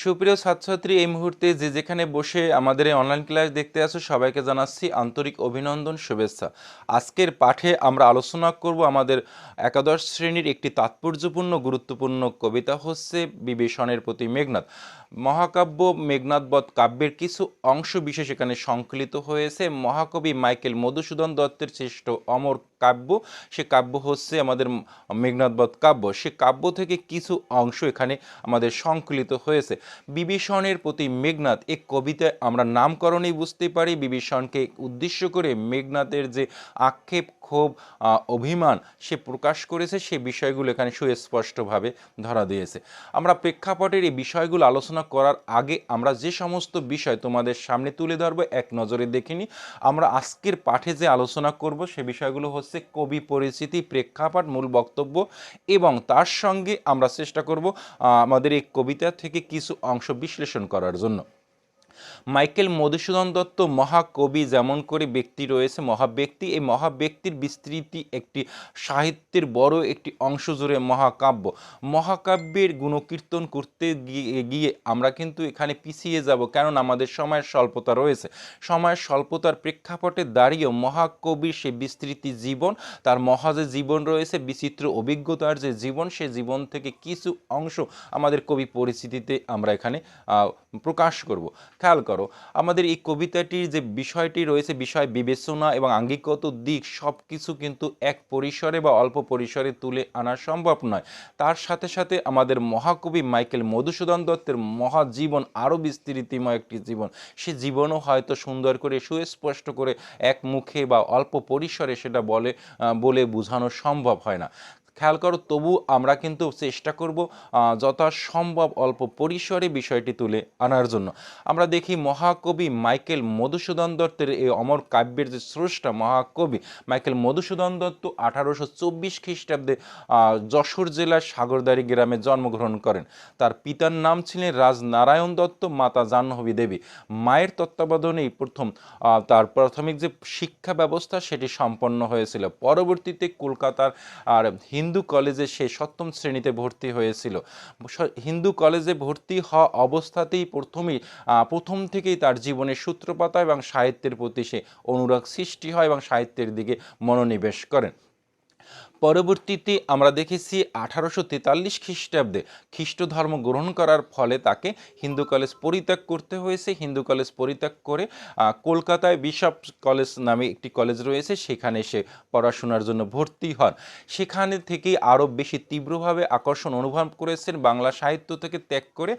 সুপ্রিয় ছাত্রছাত্রী, এই মুহূর্তে যে যেখানে বসে আমাদের এই অনলাইন ক্লাস দেখতে আছো সবাইকে জানাচ্ছি আন্তরিক অভিনন্দন, শুভেচ্ছা। আজকের পাঠে আমরা আলোচনা করব আমাদের একাদশ শ্রেণীর একটি তাৎপর্যপূর্ণ গুরুত্বপূর্ণ কবিতা হচ্ছে বিভীষণের প্রতি মেঘনাদ। মহাকাব্য মেঘনাদবধ কাব্যের কিছু অংশ বিশেষ এখানে সংকলিত হয়েছে। মহাকবি মাইকেল মধুসূদন দত্তের শ্রেষ্ঠ অমর কাব্য, সে কাব্য হচ্ছে আমাদের মেঘনাদবধ কাব্য। সে কাব্য থেকে কিছু অংশ এখানে আমাদের সংকলিত হয়েছে। বিভীষণের প্রতি মেঘনাদ এই কবিতায় আমরা নামকরণেই বুঝতে পারি বিভীষণকে উদ্দেশ্য করে মেঘনাদের যে আক্ষেপ, ক্ষোভ, অভিমান সে প্রকাশ করেছে, সে বিষয়গুলো এখানে সুস্পষ্টভাবে ধরা দিয়েছে। আমরা প্রেক্ষাপটের এই বিষয়গুলো আলোচনা করার আগে আমরা যে সমস্ত বিষয় তোমাদের সামনে তুলে ধরবো এক নজরে দেখে নিই। আমরা আজকের পাঠে যে আলোচনা করব সে বিষয়গুলো হচ্ছে কবি পরিচিতি, প্রেক্ষাপট, মূল বক্তব্য এবং তার সঙ্গে আমরা চেষ্টা করব আমাদের এই কবিতা থেকে কিছু অংশ বিশ্লেষণ করার জন্য। মাইকেল মধুসূদন দত্ত মহাকবি, যেমন করে ব্যক্তি রয়েছে মহাব্যক্তি, এই মহাব্যক্তির বিস্তৃতি একটি সাহিত্যের বড় একটি অংশ জুড়ে মহাকাব্য। মহাকাব্যের গুণকীর্তন করতে গিয়ে আমরা কিন্তু এখানে পিছিয়ে যাব, কারণ আমাদের সময়ের স্বল্পতা রয়েছে। সময়ের স্বল্পতার প্রেক্ষাপটে দাঁড়িয়েও মহাকবির সে বিস্তৃতি জীবন, তার মহাজে জীবন রয়েছে, বিচিত্র অভিজ্ঞতার যে জীবন, সে জীবন থেকে কিছু অংশ আমাদের কবি পরিচিতিতে আমরা এখানে প্রকাশ করব। খেয়াল করো, আমাদের এই কবিতাটির যে বিষয়টি রয়েছে, বিষয় বিবেচনা এবং আঙ্গিকগত দিক সব কিছু কিন্তু এক পরিসরে বা অল্প পরিসরে তুলে আনা সম্ভব নয়। তার সাথে সাথে আমাদের মহাকবি মাইকেল মধুসূদন দত্তের মহাজীবন আরও বিস্তৃতিময় একটি জীবন, সে জীবনও হয়তো সুন্দর করে সুস্পষ্ট করে এক মুখে বা অল্প পরিসরে সেটা বলে বোঝানো সম্ভব হয় না। খেয়াল করো, তবু আমরা কিন্তু চেষ্টা করব যথাসম্ভব অল্প পরিসরে বিষয়টি তুলে আনার জন্য। আমরা দেখি মহাকবি মাইকেল মধুসূদন দত্তের এই অমর কাব্যের যে স্রষ্টা মহাকবি মাইকেল মধুসূদন দত্ত 1824 খ্রিস্টাব্দে যশোর জেলার সাগরদাড়ি গ্রামে জন্মগ্রহণ করেন। তার পিতার নাম ছিলেন রাজনারায়ণ দত্ত, মাতা জাহ্নবী দেবী। মায়ের তত্ত্বাবধানেই তার প্রাথমিক যে শিক্ষা ব্যবস্থা সেটি সম্পন্ন হয়েছিল। পরবর্তীতে কলকাতার হিন্দু কলেজে সে 7ম শ্রেণীতে ভর্তি হয়েছিল। হিন্দু কলেজে ভর্তি হওয়া অবস্থাতেই প্রথম থেকেই তার জীবনের সূত্রপাত এবং সাহিত্যের প্রতি সে অনুরাগ সৃষ্টি হয় এবং সাহিত্যের দিকে মনোনিবেশ করেন। পরবর্তীতে আমরা দেখেছি 1843 খ্রিস্টাব্দে খ্রিস্ট ধর্ম গ্রহণ করার ফলে তাকে হিন্দু কলেজ পরিত্যাগ করতে হয়েছে। হিন্দু কলেজ পরিত্যাগ করে কলকাতায় বিশপ কলেজ নামে একটি কলেজ রয়েছে, সেখানে সে পড়াশোনার জন্য ভর্তি হন। সেখানে থেকেই আরও বেশি তীব্রভাবে আকর্ষণ অনুভব করেছেন। বাংলা সাহিত্য থেকে ত্যাগ করে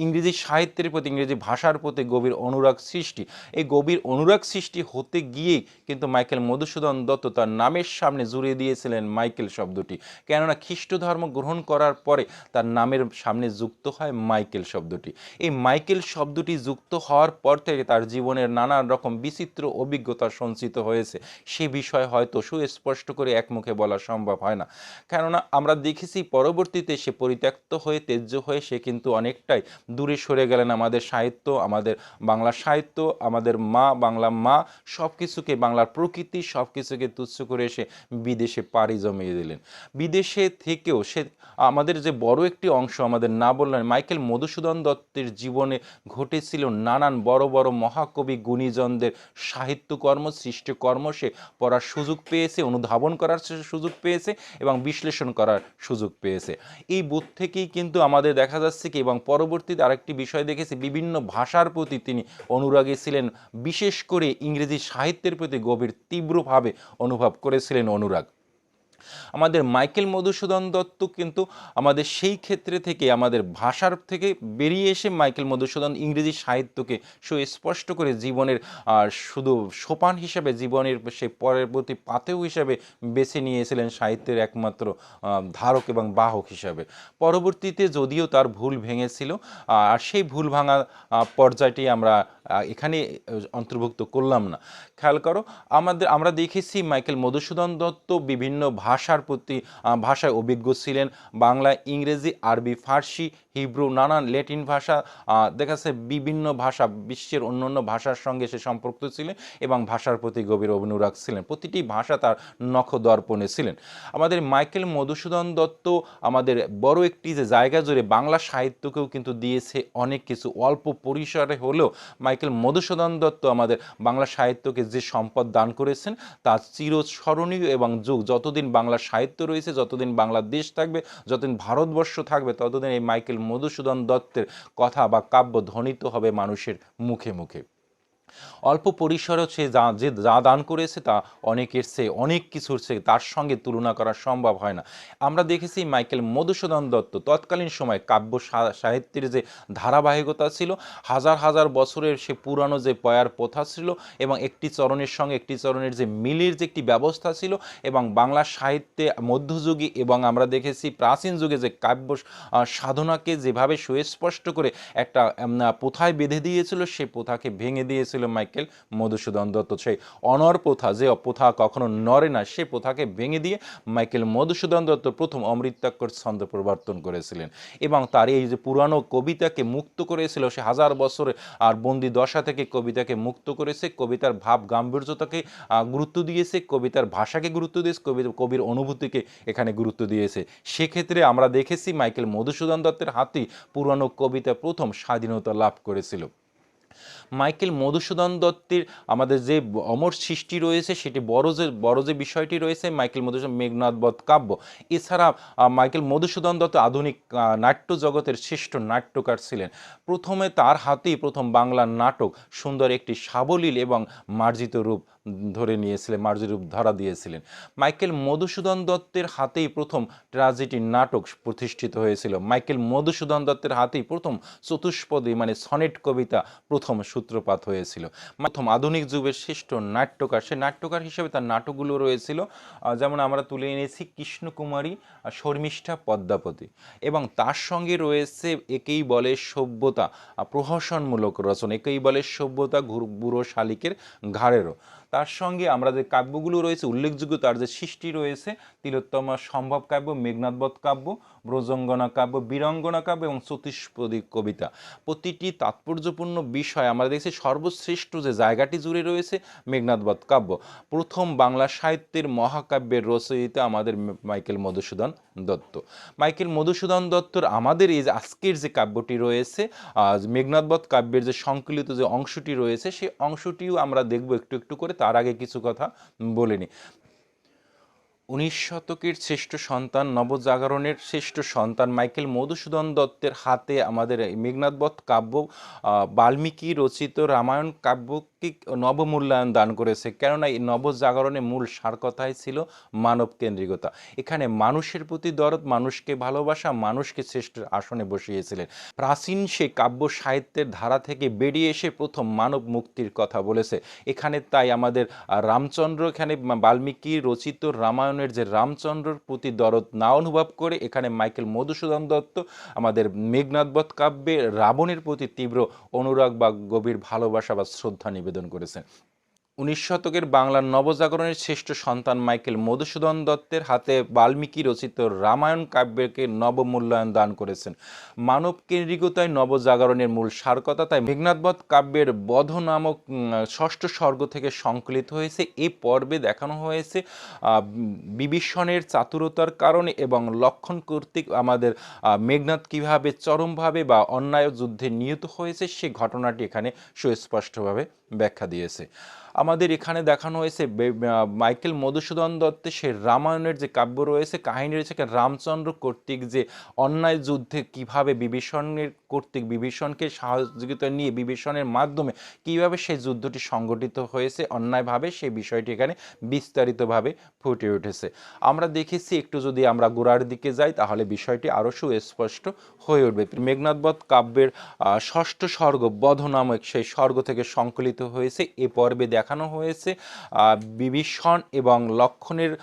ইংরেজি সাহিত্যের প্রতি, ইংরেজি ভাষার প্রতি গভীর অনুরাগ সৃষ্টি। এই গভীর অনুরাগ সৃষ্টি হতে গিয়েই কিন্তু মাইকেল মধুসূদন দত্ত তার নামের সামনে জুড়ে দিয়েছিলেন মাইকেল শব্দটি, কেননা খ্রিস্ট ধর্ম গ্রহণ করার পরে তার নামের সামনে যুক্ত হয় মাইকেল শব্দটি। এই মাইকেল শব্দটি যুক্ত হওয়ার পর থেকে তার জীবনের নানান রকম বিচিত্র অভিজ্ঞতা সঞ্চিত হয়েছে। সে বিষয় হয়তো সুস্পষ্ট করে এক মুখে বলা সম্ভব হয় না, কেননা আমরা দেখেছি পরবর্তীতে সে পরিত্যক্ত হয়ে ত্যায্য হয়ে সে কিন্তু অনেকটাই দূরে সরে গেলেন। আমাদের সাহিত্য, আমাদের বাংলা সাহিত্য, আমাদের বাংলা মা সব কিছুকে, বাংলার প্রকৃতি সব কিছুকে তুচ্ছ করে সে বিদেশে পাড়ি জমিয়ে দিলেন। বিদেশে থেকেও সে আমাদের যে বড় একটি অংশ আমাদের না বললেন, মাইকেল মধুসূদন দত্তের জীবনে ঘটেছিল নানান বড় বড় মহাকবি গুণীজনদের সাহিত্যকর্ম, সৃষ্টিকর্ম সে পড়ার সুযোগ পেয়েছে, অনুধাবন করার সুযোগ পেয়েছে এবং বিশ্লেষণ করার সুযোগ পেয়েছে। এই বোধ থেকেই কিন্তু আমাদের দেখা যাচ্ছে কি, এবং পরবর্তীতে আরেকটি বিষয় দেখেছি, বিভিন্ন ভাষার প্রতি তিনি অনুরাগী ছিলেন, বিশেষ করে ইংরেজি সাহিত্যের প্রতি গভীর তীব্রভাবে অনুভব করেছিলেন অনুরাগ। আমাদের মাইকেল মধুসূদন দত্ত কিন্তু আমাদের সেই ক্ষেত্রে থেকে, আমাদের ভাষার থেকে বেরিয়ে এসে মাইকেল মধুসূদন ইংরেজি সাহিত্যকে সুস্পষ্ট করে জীবনের শুধু সোপান হিসাবে, জীবনের সে পরবর্তী পাথেয় হিসাবে বেছে নিয়েছিলেন সাহিত্যের একমাত্র ধারক এবং বাহক হিসাবে। পরবর্তীতে যদিও তার ভুল ভেঙেছিল, আর সেই ভুল ভাঙা পর্যায়টি আমরা এখানে অন্তর্ভুক্ত করলাম না। খেয়াল করো, আমরা দেখেছি মাইকেল মধুসূদন দত্ত বিভিন্ন ভাষার প্রতি ভাষায় অভিজ্ঞ ছিলেন। বাংলা, ইংরেজি, আরবি, ফার্সি, হিব্রু, নানান ল্যাটিন ভাষা, দেখা যাচ্ছে বিভিন্ন ভাষা, বিশ্বের অন্যান্য ভাষার সঙ্গে সে সম্পর্কিত ছিলেন এবং ভাষার প্রতি গভীর অনুরাগ ছিলেন। প্রতিটি ভাষা তার নখদর্পণে ছিলেন। আমাদের মাইকেল মধুসূদন দত্ত আমাদের বড় একটি যে জায়গা জুড়ে বাংলা সাহিত্যকেও কিন্তু দিয়েছে অনেক কিছু। অল্প পরিসরে হলেও মাইকেল মধুসূদন দত্ত আমাদের বাংলা সাহিত্যকে যে সম্পদ দান করেছেন তা চিরস্মরণীয় এবং যতদিন বাংলা সাহিত্য রয়েছে, যতদিন বাংলাদেশ থাকবে, যতদিন ভারতবর্ষ থাকবে, ততদিন এই মাইকেল মধুসূদন দত্তের কথা বা কাব্য ধ্বনিত হবে মানুষের মুখে মুখে। অল্প পরিসরেও সে যা দান করেছে তা অনেকের চেয়ে অনেক কিছুর চেয়ে তার সঙ্গে তুলনা করা সম্ভব হয় না। আমরা দেখেছি মাইকেল মধুসূদন দত্ত তৎকালীন সময় কাব্য সাহিত্যের যে ধারাবাহিকতা ছিল, হাজার হাজার বছরের সে পুরানো যে পয়ার প্রথা ছিল এবং একটি চরণের সঙ্গে একটি চরণের যে মিলের যে একটি ব্যবস্থা ছিল, এবং বাংলা সাহিত্যে মধ্যযুগে এবং আমরা দেখেছি প্রাচীন যুগে যে কাব্য সাধনাকে যেভাবে সুস্পষ্ট করে একটা প্রথায় বেঁধে দিয়েছিল, সে প্রথাকে ভেঙে দিয়েছিল মাইকেল মধুসূদন দত্ত। সেই অনর প্রথা, যে প্রথা কখনো নড়ে না, সে প্রথাকে ভেঙে দিয়ে মাইকেল মধুসূদন দত্ত প্রথম অমৃতাক্ষর ছন্দ প্রবর্তন করেছিলেন এবং তার এই যে পুরানো কবিতাকে মুক্ত করেছিল, সে হাজার বছরে আর বন্দি দশা থেকে কবিতাকে মুক্ত করেছে। কবিতার ভাব গাম্ভীর্যতাকে গুরুত্ব দিয়েছে, কবিতার ভাষাকে গুরুত্ব দিয়েছে, কবির অনুভূতিকে এখানে গুরুত্ব দিয়েছে। সেক্ষেত্রে আমরা দেখেছি মাইকেল মধুসূদন দত্তের হাতেই পুরানো কবিতা প্রথম স্বাধীনতা লাভ করেছিল। মাইকেল মধুসূদন দত্তের আমাদের যে অমর সৃষ্টি রয়েছে, সেটি বড় যে বিষয়টি রয়েছে মাইকেল মধুসূদন মেঘনাদ বধ কাব্য। এছাড়া মাইকেল মধুসূদন দত্ত আধুনিক নাট্য জগতের শ্রেষ্ঠ নাট্যকার ছিলেন। প্রথমে তার হাতেই প্রথম বাংলা নাটক সুন্দর একটি সাবলীল এবং মার্জিত রূপ মার্জিত রূপ ধরা দিয়েছিলেন। মাইকেল মধুসূদন দত্তের হাতেই প্রথম ট্র্যাজেডি নাটক প্রতিষ্ঠিত হয়েছিল। মাইকেল মধুসূদন দত্তের হাতেই প্রথম চতুষ্পদী মানে সনেট কবিতা প্রথম সূত্রপাত হয়েছিল। প্রথম আধুনিক যুগের শ্রেষ্ঠ নাট্যকার, সে নাট্যকার হিসেবে তার নাটকগুলো রয়েছিল, যেমন আমরা তুলে এনেছি কৃষ্ণকুমারী, শর্মিষ্ঠা, পদ্মাবতী, এবং তার সঙ্গে রয়েছে একেই বলে সভ্যতা, প্রহসনমূলক রচনা, একেই বলে সভ্যতা, বুড়ো শালিকের ঘাড়েরও। তার সঙ্গে আমরা যে কাব্যগুলো রয়েছে উল্লেখযোগ্য, তার যে সৃষ্টি রয়েছে তিলোত্তমা সম্ভব কাব্য, মেঘনাদবধ কাব্য, ব্রজঙ্গনা কাব্য, বীরাঙ্গনা কাব্য এবং চতুষ্পদী কবিতা। প্রতিটি তাৎপর্যপূর্ণ বিষয় আমরা দেখছি সর্বশ্রেষ্ঠ যে জায়গাটি জুড়ে রয়েছে মেঘনাদবধ কাব্য। প্রথম বাংলা সাহিত্যের মহাকাব্যের রচয়িতা আমাদের মাইকেল মধুসূদন দত্ত। মাইকেল মধুসূদন দত্তর আমাদের এই যে আজকের যে কাব্যটি রয়েছে মেঘনাদবধ কাব্যের যে সংকলিত যে অংশটি রয়েছে, সেই অংশটিও আমরা দেখব একটু একটু করে। তার আগে কিছু কথা বলে নিই। 19 শতকের শ্রেষ্ঠ সন্তান, নবজাগরণের শ্রেষ্ঠ সন্তান মাইকেল মধুসূদন দত্তের হাতে আমাদের মেঘনাদবধ কাব্য বাল্মীকি রচিত রামায়ণ কাব্যকে নবমূল্যায়ন দান করেছে। কেননা এই নবজাগরণের মূল সার কথাই ছিল মানব কেন্দ্রিকতা। এখানে মানুষের প্রতি দরদ, মানুষকে ভালোবাসা, মানুষকে শ্রেষ্ঠ আসনে বসিয়েছিলেন। প্রাচীন সে কাব্য সাহিত্যের ধারা থেকে বেরিয়ে এসে প্রথম মানব মুক্তির কথা বলেছে। এখানে তাই আমাদের রামচন্দ্র, এখানে বাল্মীকি রচিত রামায়ণ যে রামচন্দ্রের প্রতি দরদ না অনুভব করে এখানে মাইকেল মধুসূদন দত্ত আমাদের মেঘনাদবধ কাব্যে রাবণের প্রতি তীব্র অনুরাগ বা গভীর ভালোবাসা বা শ্রদ্ধা নিবেদন করেছেন। 19 শতকের বাংলার নবজাগরণের শ্রেষ্ঠ সন্তান মাইকেল মধুসূদন দত্তের হাতে বাল্মীকি রচিত রামায়ণ কাব্যকে নবমূল্যায়ন দান করেছেন। মানব কেন্দ্রিকতায় নবজাগরণের মূল সারকতা, তাই মেঘনাদবধ কাব্যের বধ নামক ষষ্ঠ স্বর্গ থেকে সংকলিত হয়েছে। এই পর্বে দেখানো হয়েছে বিভীষণের চাতুরতার কারণে এবং লক্ষণ কর্তৃক আমাদের মেঘনাদ কীভাবে চরমভাবে বা অন্যায় যুদ্ধে নিহত হয়েছে, সে ঘটনাটি এখানে সুস্পষ্টভাবে ব্যাখ্যা দিয়েছে। আমাদের এখানে দেখানো হয়েছে মাইকেল মধুসূদন দত্তের সে রামায়ণের যে কাব্য রয়েছে, কাহিনী রয়েছে, রামচন্দ্র কর্তৃক যে অন্যায় যুদ্ধে কিভাবে বিভীষণকে সহযোগিতা নিয়ে বিভীষণের মাধ্যমে কিভাবে সেই যুদ্ধটি সংগঠিত হয়েছে অন্যায়ভাবে, সেই বিষয়টি এখানে বিস্তারিতভাবে ফুটে উঠেছে। আমরা দেখেছি, একটু যদি আমরা গোড়ার দিকে যাই তাহলে বিষয়টি আরও সুস্পষ্ট হয়ে উঠবে। মেঘনাদবধ কাব্যের ষষ্ঠ স্বর্গ বধ নামক সেই স্বর্গ থেকে সংকলিত হয়েছে। এ পর্বে দেখানো হয়েছে বিভীষণ এবং লক্ষণের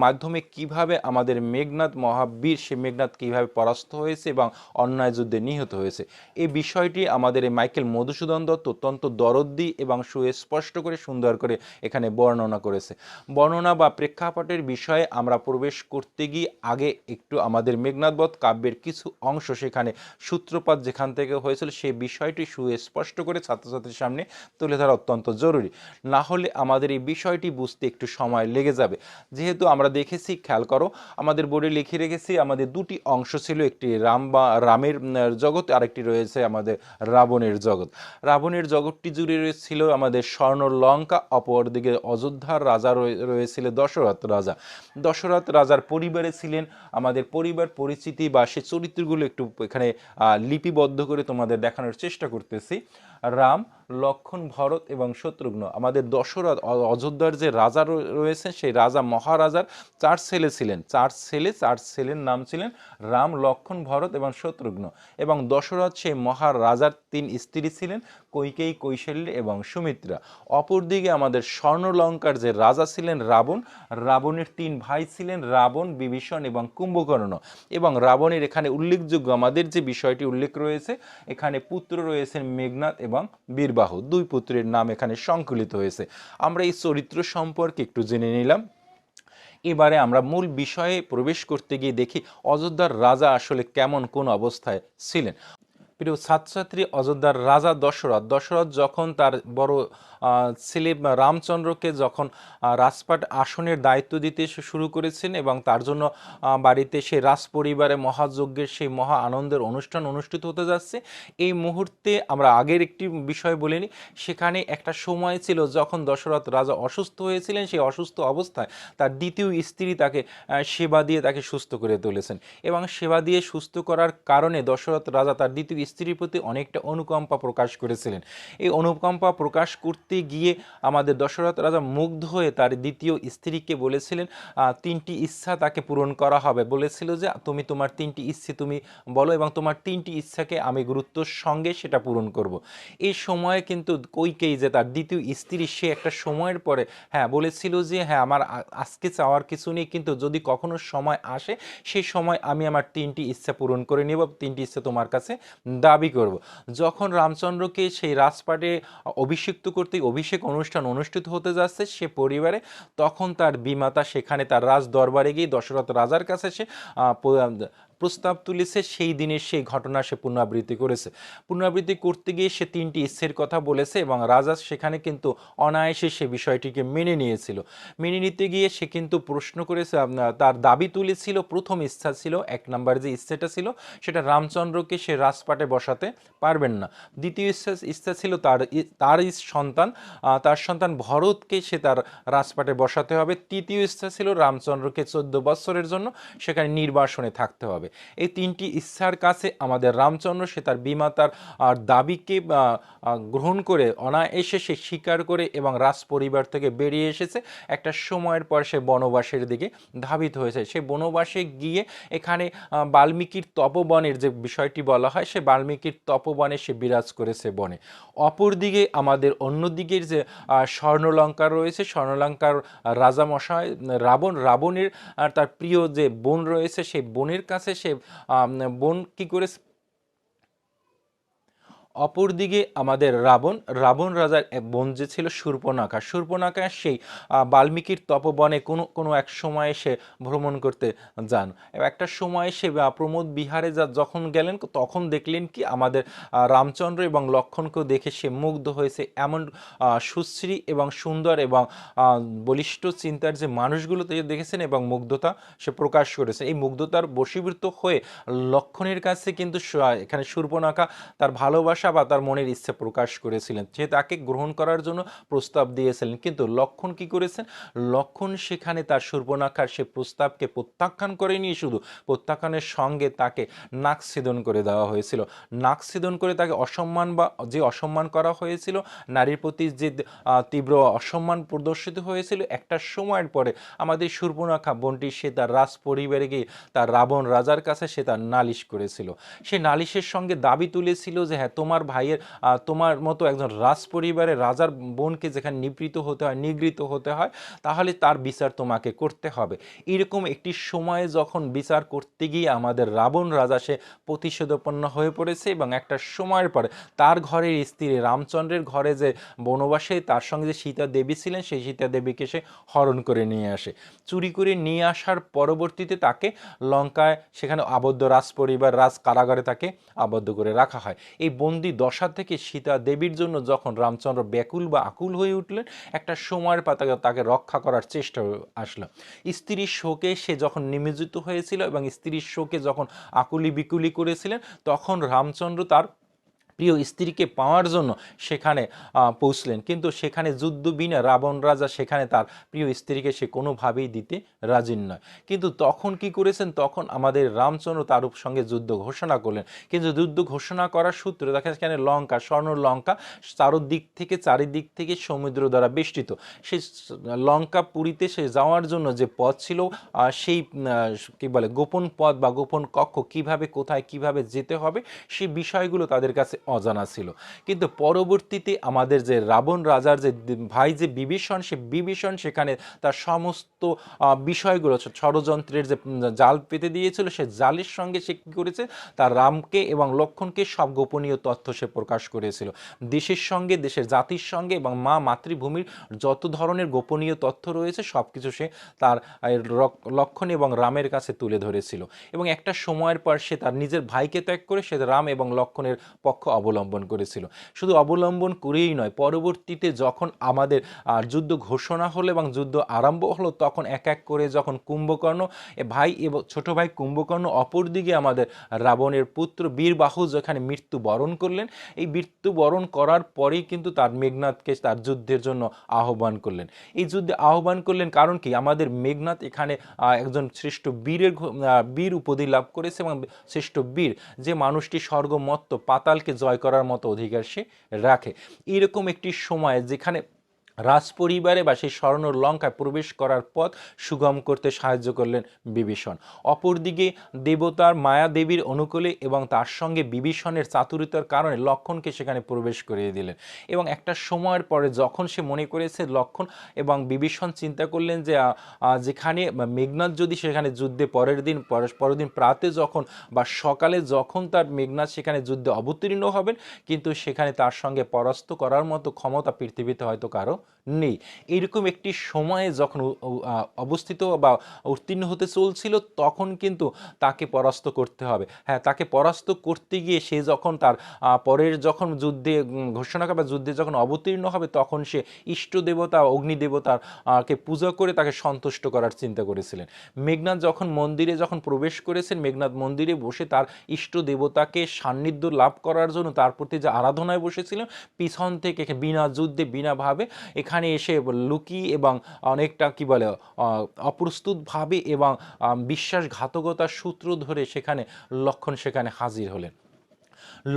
মাধ্যমে কিভাবে আমাদের মেঘনাদ মহাবীর সে মেঘনাদ কিভাবে পরাস্ত হয়েছে এবং অন্যায় যুদ্ধে নিহত হয়েছে। এই বিষয়টি আমাদের এই মাইকেল মধুসূদন দত্ত অত্যন্ত দরদি এবং সুস্পষ্ট করে সুন্দর করে এখানে বর্ণনা করেছে। বর্ণনা বা প্রেক্ষাপটের বিষয়ে আমরা প্রবেশ করতে গিয়ে আগে একটু আমাদের মেঘনাদবধ কাব্যের কিছু অংশ সেখানে সূত্রপাত যেখান থেকে হয়েছিল সেই বিষয়টি সুস্পষ্ট করে ছাত্রছাত্রীর সামনে তুলে ধরা অত্যন্ত জরুরি। না হলে আমাদের এই বিষয়টি বুঝতে একটু সময় লেগে যাবে। যেহেতু আমরা দেখেছি, খেয়াল করো, আমাদের বোর্ডে লিখে রেখেছি আমাদের দুটি অংশ ছিল, একটি রাম বা রামের জগৎ, আরেকটি রয়েছে আমাদের রাবণের জগৎ। রাবণের জগৎটি জুড়ে ছিল আমাদের স্বর্ণ লঙ্কা, অপরদিকে অযোধ্যার রাজা রয়েছিল দশরথ রাজা। দশরথ রাজার পরিবারে ছিলেন আমাদের পরিবার পরিচিতি বা সে চরিত্রগুলো একটু এখানে লিপিবদ্ধ করে তোমাদের দেখানোর চেষ্টা করতেছি। রাম, লক্ষণ, ভরত এবং শত্রুঘ্ন। আমাদের দশরথ অযোধ্যার যে রাজা রয়েছেন সেই রাজা মহারাজার 4 ছেলে ছিলেন। 4 ছেলের নাম ছিলেন রাম, লক্ষণ, ভরত এবং শত্রুঘ্ন। এবং দশরথ সেই মহারাজার 3 স্ত্রী ছিলেন, কৈকেয়ী, কৌশল্যা এবং সুমিত্রা। অপরদিকে আমাদের স্বর্ণলঙ্কার যে রাজা ছিলেন রাবণ, রাবণের 3 ভাই ছিলেন, রাবণ, বিভীষণ এবং কুম্ভকর্ণ। এবং রাবণের এখানে উল্লেখযোগ্য আমাদের যে বিষয়টি উল্লেখ রয়েছে, এখানে পুত্র রয়েছেন মেঘনাদ এবং বীরবাহু, 2 পুত্রের নাম এখানে সংকলিত হয়েছে। আমরা এই চরিত্র সম্পর্কে একটু জেনে নিলাম। এবারে আমরা মূল বিষয়ে প্রবেশ করতে গিয়ে দেখি অযোধ্যার রাজা আসলে কেমন, কোন অবস্থায় ছিলেন। প্রিয় ছাত্রছাত্রী, অযোধ্যার রাজা দশরথ যখন তার বড় ছেলে রামচন্দ্রকে যখন রাজপাট আসনের দায়িত্ব দিতে শুরু করেছেন এবং তার জন্য বাড়িতে সেই রাজ পরিবারে মহাযজ্ঞের সেই মহা আনন্দের অনুষ্ঠান অনুষ্ঠিত হতে যাচ্ছে, এই মুহূর্তে আমরা আগের একটি বিষয় বলিনি, সেখানে একটা সময় ছিল যখন দশরথ রাজা অসুস্থ হয়েছিলেন। সেই অসুস্থ অবস্থায় তার দ্বিতীয় স্ত্রী তাকে সেবা দিয়ে তাকে সুস্থ করে তুলেছেন এবং সেবা দিয়ে সুস্থ করার কারণে দশরথ রাজা তার দ্বিতীয় স্ত্রীর প্রতি অনেকটা অনুকম্পা প্রকাশ করেছিলেন। এই অনুকম্পা প্রকাশ করতে গিয়ে আমাদের দশরথ রাজা মুগ্ধ হয়ে তার দ্বিতীয় স্ত্রীকে বলেছিলেন 3টি ইচ্ছা তাকে পূরণ করা হবে। বলেছিল যে তুমি তোমার 3টি ইচ্ছে তুমি বলো এবং তোমার 3টি ইচ্ছাকে আমি গুরুত্বর সঙ্গে সেটা পূরণ করব। এই সময়ে কিন্তু কৈকেয়ী যে তার দ্বিতীয় স্ত্রী, সে একটা সময়ের পরে বলেছিল যে হ্যাঁ, আমার আজকে চাওয়ার কিছু নেই, কিন্তু যদি কখনো সময় আসে সেই সময় আমি আমার 3টি ইচ্ছা পূরণ করে নেব, 3টি ইচ্ছা তোমার কাছে দাবি করব। যখন রামচন্দ্রকে সেই রাজপাটে অভিষিক্ত করতে অভিষেক অনুষ্ঠান অনুষ্ঠিত হতে যাচ্ছে সে পরিবারে, তখন তার বিমাতা সেখানে তার রাজ দরবারে গিয়ে দশরথ রাজার কাছে সে প্রস্তাব তুলেছে। সেই দিনের সেই ঘটনা সে পুনরাবৃত্তি করেছে। পুনরাবৃত্তি করতে গিয়ে সে 3টি ইচ্ছের কথা বলেছে এবং রাজা সেখানে কিন্তু অনায়াসে সে বিষয়টিকে মেনে নিয়েছিল। মেনে নিতে গিয়ে সে কিন্তু প্রশ্ন করেছে, তার দাবি তুলেছিল। প্রথম ইচ্ছা ছিল, 1 নম্বর যে ইচ্ছেটা ছিল সেটা রামচন্দ্রকে সে রাজপাটে বসাতে পারবেন না। দ্বিতীয় ইচ্ছা ছিল তার সন্তান ভরতকে সে তার রাজপাটে বসাতে হবে। তৃতীয় ইচ্ছা ছিল রামচন্দ্রকে 14 বছরের জন্য সেখানে নির্বাসনে থাকতে হবে। এই 3টি ইচ্ছার কাছে আমাদের রামচন্দ্র সে তার বিমাতার দাবিকে গ্রহণ করে অনায়াসে সে স্বীকার করে এবং রাজ পরিবার থেকে বেরিয়ে এসেছে। একটা সময়ের পর সে বনবাসের দিকে ধাবিত হয়েছে। সে বনবাসে গিয়ে এখানে বাল্মীকির তপবনের যে বিষয়টি বলা হয়, সে বাল্মীকির তপবনে সে বিরাজ করেছে বনে। অপরদিকে আমাদের অন্যদিকের যে স্বর্ণলঙ্কা রয়েছে, স্বর্ণলঙ্কার রাজামশাই রাবণের তার প্রিয় যে বোন রয়েছে, সেই বোনের কাছে সে বোন কি করেছে। অপরদিকে আমাদের রাবণ রাজার বোন যে ছিল শূর্পণখা সেই বাল্মীকির তপবনে কোনো এক সময়ে সে ভ্রমণ করতে যান। একটা সময় সে প্রমোদ বিহারে যখন গেলেন তখন দেখলেন কি আমাদের রামচন্দ্র এবং লক্ষণকেও দেখে সে মুগ্ধ হয়েছে। এমন সুশ্রী এবং সুন্দর এবং বলিষ্ঠ চিন্তার যে মানুষগুলো দেখেছেন এবং মুগ্ধতা সে প্রকাশ করেছে। এই মুগ্ধতার বশীভূত হয়ে লক্ষণের কাছে কিন্তু এখানে শূর্পণখা তার ভালোবাসা বা তার মনের ইচ্ছে প্রকাশ করেছিলেন। সে তাকে গ্রহণ করার জন্য প্রস্তাব দিয়েছিলেন, কিন্তু লক্ষণ কি করেছেন, লক্ষণ সেখানে তার শূর্পণখার সে প্রস্তাবকে প্রত্যাখ্যান করেনি, শুধু প্রত্যাখ্যানের সঙ্গে তাকে নাকছেদন করে দেওয়া হয়েছিল। নাকছেদন করে তাকে অসম্মান করা হয়েছিল, নারীর প্রতি যে তীব্র অসম্মান প্রদর্শিত হয়েছিল। একটা সময়ের পরে আমাদের শূর্পণখা বোনটি সে তার রাজ পরিবারে গিয়ে তার রাবণ রাজার কাছে সে তার নালিশ করেছিল। সে নালিশের সঙ্গে দাবি তুলেছিল যে হ্যাঁ, তোমার তোমার ভাইয়ের তোমার মতো একজন রাজ পরিবারের রাজার বোনকে যেখানে নিবৃত হতে হয়, নিগৃহীত হতে হয়, তাহলে তার বিচার তোমাকে করতে হবে। এরকম একটি সময়ে যখন বিচার করতে গিয়ে আমাদের রাবণ রাজা সে প্রতিশোধপন্ন হয়ে পড়েছে, এবং একটা সময়ের পরে তার ঘরের স্ত্রী রামচন্দ্রের ঘরে যে বনবাসে তার সঙ্গে যে সীতা দেবী ছিলেন, সেই সীতা দেবীকে সে হরণ করে নিয়ে আসে। চুরি করে নিয়ে আসার পরবর্তীতে তাকে লঙ্কায় সেখানে আবদ্ধ রাজ পরিবার রাজ কারাগারে তাকে আবদ্ধ করে রাখা হয়। এই বন্দি দশা থেকে সীতা দেবীর জন্য যখন রামচন্দ্র ব্যাকুল বা আকুল হয়ে উঠলেন, একটা সময়ের পর তাকে রক্ষা করার চেষ্টা আসলো। স্ত্রীর শোকে সে যখন নিমজ্জিত হয়েছিল এবং স্ত্রীর শোকে যখন আকুলি বিকুলি করেছিলেন, তখন রামচন্দ্র তার প্রিয় স্ত্রীকে পাওয়ার জন্য সেখানে পৌঁছলেন, কিন্তু সেখানে যুদ্ধ বিনা রাবণ রাজা সেখানে তার প্রিয় স্ত্রীকে সে কোনোভাবেই দিতে রাজি নয়। কিন্তু তখন কি করেছেন, তখন আমাদের রামচন্দ্র তার সঙ্গে যুদ্ধ ঘোষণা করলেন। কিন্তু যুদ্ধ ঘোষণা করার সূত্রে দেখা সেখানে লঙ্কা, স্বর্ণ লঙ্কা চারিদিক থেকে সমুদ্র দ্বারা বেষ্টিত। সেই লঙ্কা পুরীতে সে যাওয়ার জন্য যে পথ ছিল, সেই কি বলে গোপন পথ বা গোপন কক্ষ, কিভাবে কোথায় কিভাবে যেতে হবে সেই বিষয়গুলো তাদের কাছে অজানা ছিল। কিন্তু পরবর্তীতে আমাদের যে রাবণ রাজার যে ভাই যে বিভীষণ, সে বিভীষণ সেখানে তার সমস্ত বিষয়গুলো ষড়যন্ত্রের যে জাল পেতে দিয়েছিল, সে জালের সঙ্গে সে কী করেছে, তার রামকে এবং লক্ষ্মণকে সব গোপনীয় তথ্য সে প্রকাশ করেছিল। দেশের সঙ্গে, দেশের জাতির সঙ্গে এবং মা মাতৃভূমির যত ধরনের গোপনীয় তথ্য রয়েছে সব কিছু সে তার লক্ষ্মণ এবং রামের কাছে তুলে ধরেছিল। এবং একটা সময়ের পর সে তার নিজের ভাইকে ত্যাগ করে সে রাম এবং লক্ষ্মণের পক্ষ অবলম্বন করেছিল। শুধু অবলম্বন করেই নয়, পরবর্তীতে যখন আমাদের যুদ্ধ ঘোষণা হলো এবং যুদ্ধ আরম্ভ হলো, তখন এক এক করে যখন কুম্ভকর্ণ ভাই এবং ছোট ভাই কুম্ভকর্ণ, অপরদিকে আমাদের রাবণের পুত্র বীরবাহু যেখানে মৃত্যুবরণ করলেন, এই মৃত্যুবরণ করার পরেই কিন্তু তার মেঘনাদকে তার যুদ্ধের জন্য আহ্বান করলেন। এই যুদ্ধে আহ্বান করলেন কারণ কি, আমাদের মেঘনাদ এখানে একজন শ্রেষ্ঠ বীর উপাধি লাভ করেছে, এবং শ্রেষ্ঠ বীর যে মানুষটি স্বর্গ মর্ত্য পাতালকে জয় করার মতো অধিকার সে রাখে। এরকম একটি সময় যেখানে রাজপরিবারে বা সেই স্বর্ণ লঙ্কায় প্রবেশ করার পথ সুগম করতে সাহায্য করলেন বিভীষণ। অপরদিকে দেবতার মায়া দেবীর অনুকূলে এবং তার সঙ্গে বিভীষণের চাতুরিতার কারণে লক্ষ্মণকে সেখানে প্রবেশ করিয়ে দিলেন। এবং একটা সময়ের পরে যখন সে মনে করেছে, লক্ষ্মণ এবং বিভীষণ চিন্তা করলেন যে যেখানে মেঘনাদ যদি সেখানে যুদ্ধে পরের দিন প্রাতে যখন বা সকালে যখন তার মেঘনাদ সেখানে যুদ্ধে অবতীর্ণ হবেন, কিন্তু সেখানে তার সঙ্গে পরাস্ত করার মতো ক্ষমতা পৃথিবীতে হয়তো কারো নেই। এরকম একটি সময়ে যখন অবস্থিত বা উত্তীর্ণ হতে চলছিল, তখন কিন্তু তাকে পরাস্ত করতে হবে। হ্যাঁ, তাকে পরাস্ত করতে গিয়ে সে যখন তার পরের যখন যুদ্ধে ঘোষণা বা যুদ্ধে যখন অবতীর্ণ হবে, তখন সে ইষ্ট দেবতা অগ্নিদেবতার কে পূজা করে তাকে সন্তুষ্ট করার চিন্তা করেছিলেন। মেঘনাদ যখন মন্দিরে যখন প্রবেশ করেছেন, মেঘনাদ মন্দিরে বসে তার ইষ্ট দেবতাকে সান্নিধ্য লাভ করার জন্য তার প্রতি যে আরাধনায় বসেছিলেন, পিছন থেকে বিনা যুদ্ধে বিনা ভাবে এখানে এসে লুকিয়ে এবং অনেকটা কি বলে অপ্রস্তুতভাবে এবং বিশ্বাসঘাতকতার সূত্র ধরে সেখানে লক্ষ্মণ সেখানে হাজির হলেন।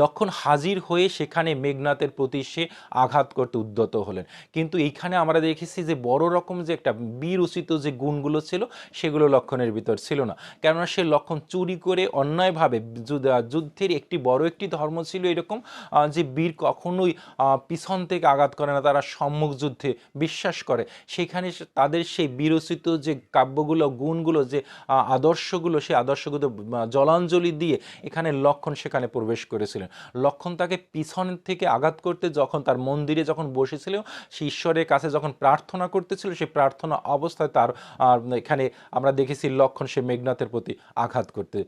লক্ষ্মণ হাজির হয়ে সেখানে মেঘনাথের প্রতি সে আঘাত করতে উদ্যত হলেন। কিন্তু এইখানে আমরা দেখেছি যে বড় রকম যে একটা বীর উচিত যে গুণগুলো ছিল, সেগুলো লক্ষ্মণের ভিতর ছিল না। কেননা সে লক্ষ্মণ চুরি করে অন্যায়ভাবে যুদ্ধের একটি ধর্ম ছিল এরকম যে বীর কখনোই পিছন থেকে আঘাত করে না, তারা সম্মুখ যুদ্ধে বিশ্বাস করে। সেখানে তাদের সেই বীরোচিত যে কাব্যগুলো, গুণগুলো, যে আদর্শগুলো, সেই আদর্শগুলো জলাঞ্জলি দিয়ে এখানে লক্ষ্মণ সেখানে প্রবেশ করেছিলেন। লক্ষ্মণ তাকে পিছন থেকে আঘাত করতে যখন তার মন্দিরে যখন বসেছিল, সে ঈশ্বরের কাছে যখন প্রার্থনা করতেছিল, সেই প্রার্থনা অবস্থায় তার এখানে আমরা দেখেছি লক্ষ্মণ সে মেঘনাথের প্রতি আঘাত করতে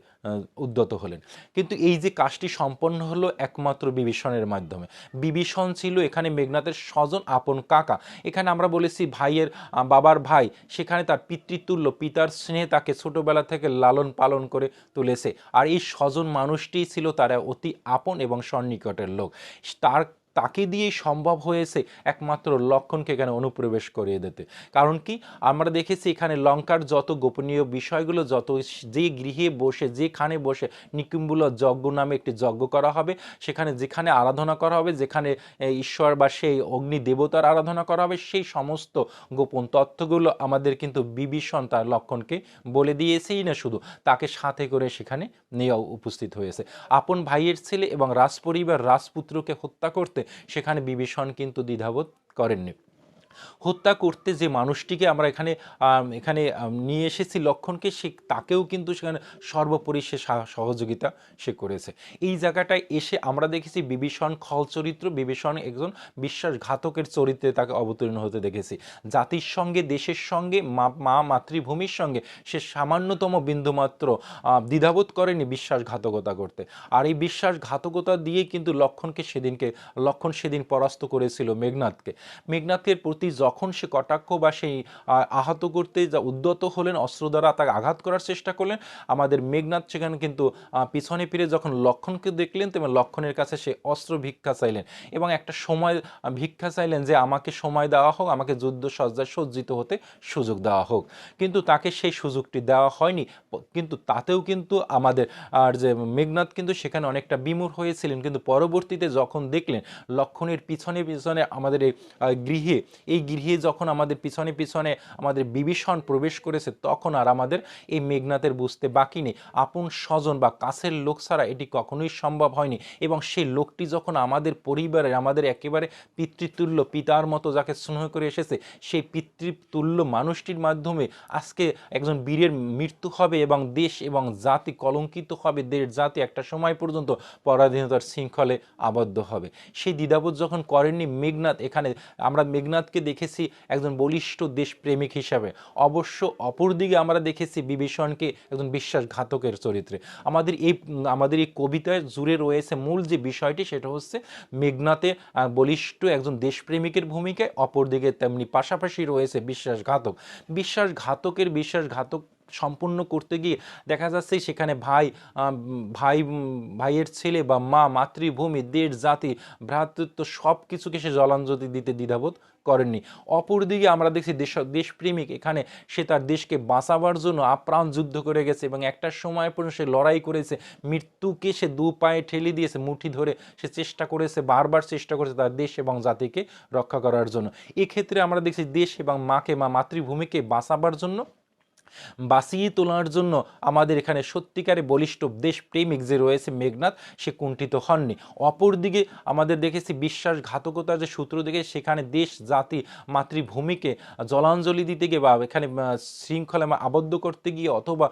উদ্যত হলেন। কিন্তু এই যে কাজটি সম্পন্ন হলো একমাত্র বিভীষণের মাধ্যমে। বিভীষণ ছিল এখানে মেঘনাথের স্বজন, আপন কাকা। এখানে আমরা বলেছি ভাইয়ের বাবার ভাই, সেখানে তার পিতৃতুল্য, পিতার স্নেহে তাকে ছোটবেলা থেকে লালন পালন করে তুলেছে। আর এই স্বজন মানুষটি ছিল তারা অতি আপন এবং সন্নিকটের লোক। তার তাকে দিয়েই সম্ভব হয়েছে একমাত্র লক্ষণকে এখানে অনুপ্রবেশ করিয়ে দিতে। কারণ কি, আমরা দেখেছি এখানে লঙ্কার যত গোপনীয় বিষয়গুলো, যত যে গৃহে বসে যেখানে বসে নিকুম্বুল যজ্ঞ নামে একটি যজ্ঞ করা হবে, সেখানে যেখানে আরাধনা করা হবে, যেখানে ঈশ্বর বা সেই অগ্নি দেবতার আরাধনা করা হবে, সেই সমস্ত গোপন তথ্যগুলো আমাদের কিন্তু বিভীষণ তার লক্ষণকে বলে দিয়েছেই না, শুধু তাকে সাথে করে সেখানে নিয়ে উপস্থিত হয়েছে। আপন ভাইয়ের ছেলে এবং রাজপরিবার রাজপুত্রকে হত্যা করতে সেখানে বিভীষণ কিন্তু দ্বিধাবোধ করেননি। হত্যা করতে যে মানুষটিকে আমরা এখানে এখানে নিয়ে এসেছি লক্ষণকে, সে তাকেও কিন্তু সেখানে সর্বোপরি সে সহযোগিতা সে করেছে। এই জায়গাটায় এসে আমরা দেখেছি বিভীষণ খল চরিত্র, বিভীষণ একজন বিশ্বাসঘাতকের চরিত্রে তাকে অবতীর্ণ হতে দেখেছি। জাতির সঙ্গে, দেশের সঙ্গে, মা মাতৃভূমির সঙ্গে সে সামান্যতম বিন্দুমাত্র দ্বিধাবোধ করেনি বিশ্বাসঘাতকতা করতে। আর এই বিশ্বাসঘাতকতা দিয়ে কিন্তু লক্ষণ সেদিন পরাস্ত করেছিল মেঘনাদকে। মেঘনাদের প্রতি যখন সে কটাক্ষ বা সেই আহত করতে যা উদ্যত হলেন, অস্ত্র দ্বারা তাকে আঘাত করার চেষ্টা করলেন, আমাদের মেঘনাদ সেখানে কিন্তু পিছনে ফিরে যখন লক্ষণকে দেখলেন, তেমন লক্ষণের কাছে সে অস্ত্র ভিক্ষা চাইলেন এবং একটা সময় ভিক্ষা চাইলেন যে আমাকে সময় দেওয়া হোক, আমাকে যুদ্ধ সজ্জায় সজ্জিত হতে সুযোগ দেওয়া হোক। কিন্তু তাকে সেই সুযোগটি দেওয়া হয়নি। কিন্তু তাতেও কিন্তু আমাদের আর যে মেঘনাদ কিন্তু সেখানে অনেকটা বিমূঢ় হয়েছিলেন। কিন্তু পরবর্তীতে যখন দেখলেন লক্ষণের পিছনে পিছনে আমাদের এই গৃহে যখন আমাদের পিছনে পিছনে আমাদের বিভীষণ প্রবেশ করেছে, তখন আর আমাদের এই মেঘনাদের বুঝতে বাকি নেই আপন স্বজন বা কাছের লোক ছাড়া এটি কখনোই সম্ভব হয়নি। এবং সেই লোকটি যখন আমাদের পরিবারের, আমাদের একেবারে পিতৃতুল্য, পিতার মতো যাকে স্নেহ করে এসেছে, সেই পিতৃতুল্য মানুষটির মাধ্যমে আজকে একজন বীরের মৃত্যু হবে এবং দেশ এবং জাতি কলঙ্কিত হবে, দেশ জাতি একটা সময় পর্যন্ত পরাধীনতার শৃঙ্খলে আবদ্ধ হবে। সেই দ্বিধাবোধ যখন করেননি মেঘনাদ, এখানে আমরা মেঘনাদকে দেখেছি একজন বলিষ্ঠ দেশপ্রেমিক হিসাবে। অবশ্য অপরদিকে আমরা দেখেছি বিভীষণকে একজন বিশ্বাসঘাতকের চরিত্রে। আমাদের এই কবিতায় জুড়ে রয়েছে মূল যে বিষয়টি, সেটা হচ্ছে মেঘনাদে বলিষ্ঠ একজন দেশপ্রেমিকের ভূমিকায়, অপরদিকে তেমনি পাশাপাশি রয়েছে বিশ্বাসঘাতক সম্পূর্ণ করতে গিয়ে দেখা যাচ্ছে সেখানে ভাইয়ের ছেলে বা মাতৃভূমি, দেশ, জাতি, ভ্রাতৃত্ব সব কিছুকে সে জলাঞ্জলি দিতে দ্বিধাবোধ করেননি। অপরদিকে আমরা দেখছি দেশপ্রেমিক, এখানে সে তার দেশকে বাঁচাবার জন্য আপ্রাণ যুদ্ধ করে গেছে এবং একটা সময় পর্যন্ত সে লড়াই করেছে, মৃত্যুকে সে দু পায়ে ঠেলে দিয়েছে, মুঠি ধরে সে বারবার চেষ্টা করেছে তার দেশ এবং জাতিকে রক্ষা করার জন্য। এক্ষেত্রে আমরা দেখছি দেশ এবং মাতৃভূমিকে বাঁচাবার জন্য, বাঁচিয়ে তোলার জন্য আমাদের এখানে সত্যিকারে বলিষ্ঠ দেশপ্রেমিক যে রয়েছে মেঘনাদ, সে কুণ্ঠিত হননি। অপরদিকে আমাদের দেখেছি বিশ্বাসঘাতকতার যে সূত্র দেখে সেখানে দেশ, জাতি, মাতৃভূমিকে জলাঞ্জলি দিতে গিয়ে বা এখানে শৃঙ্খলা আবদ্ধ করতে গিয়ে অথবা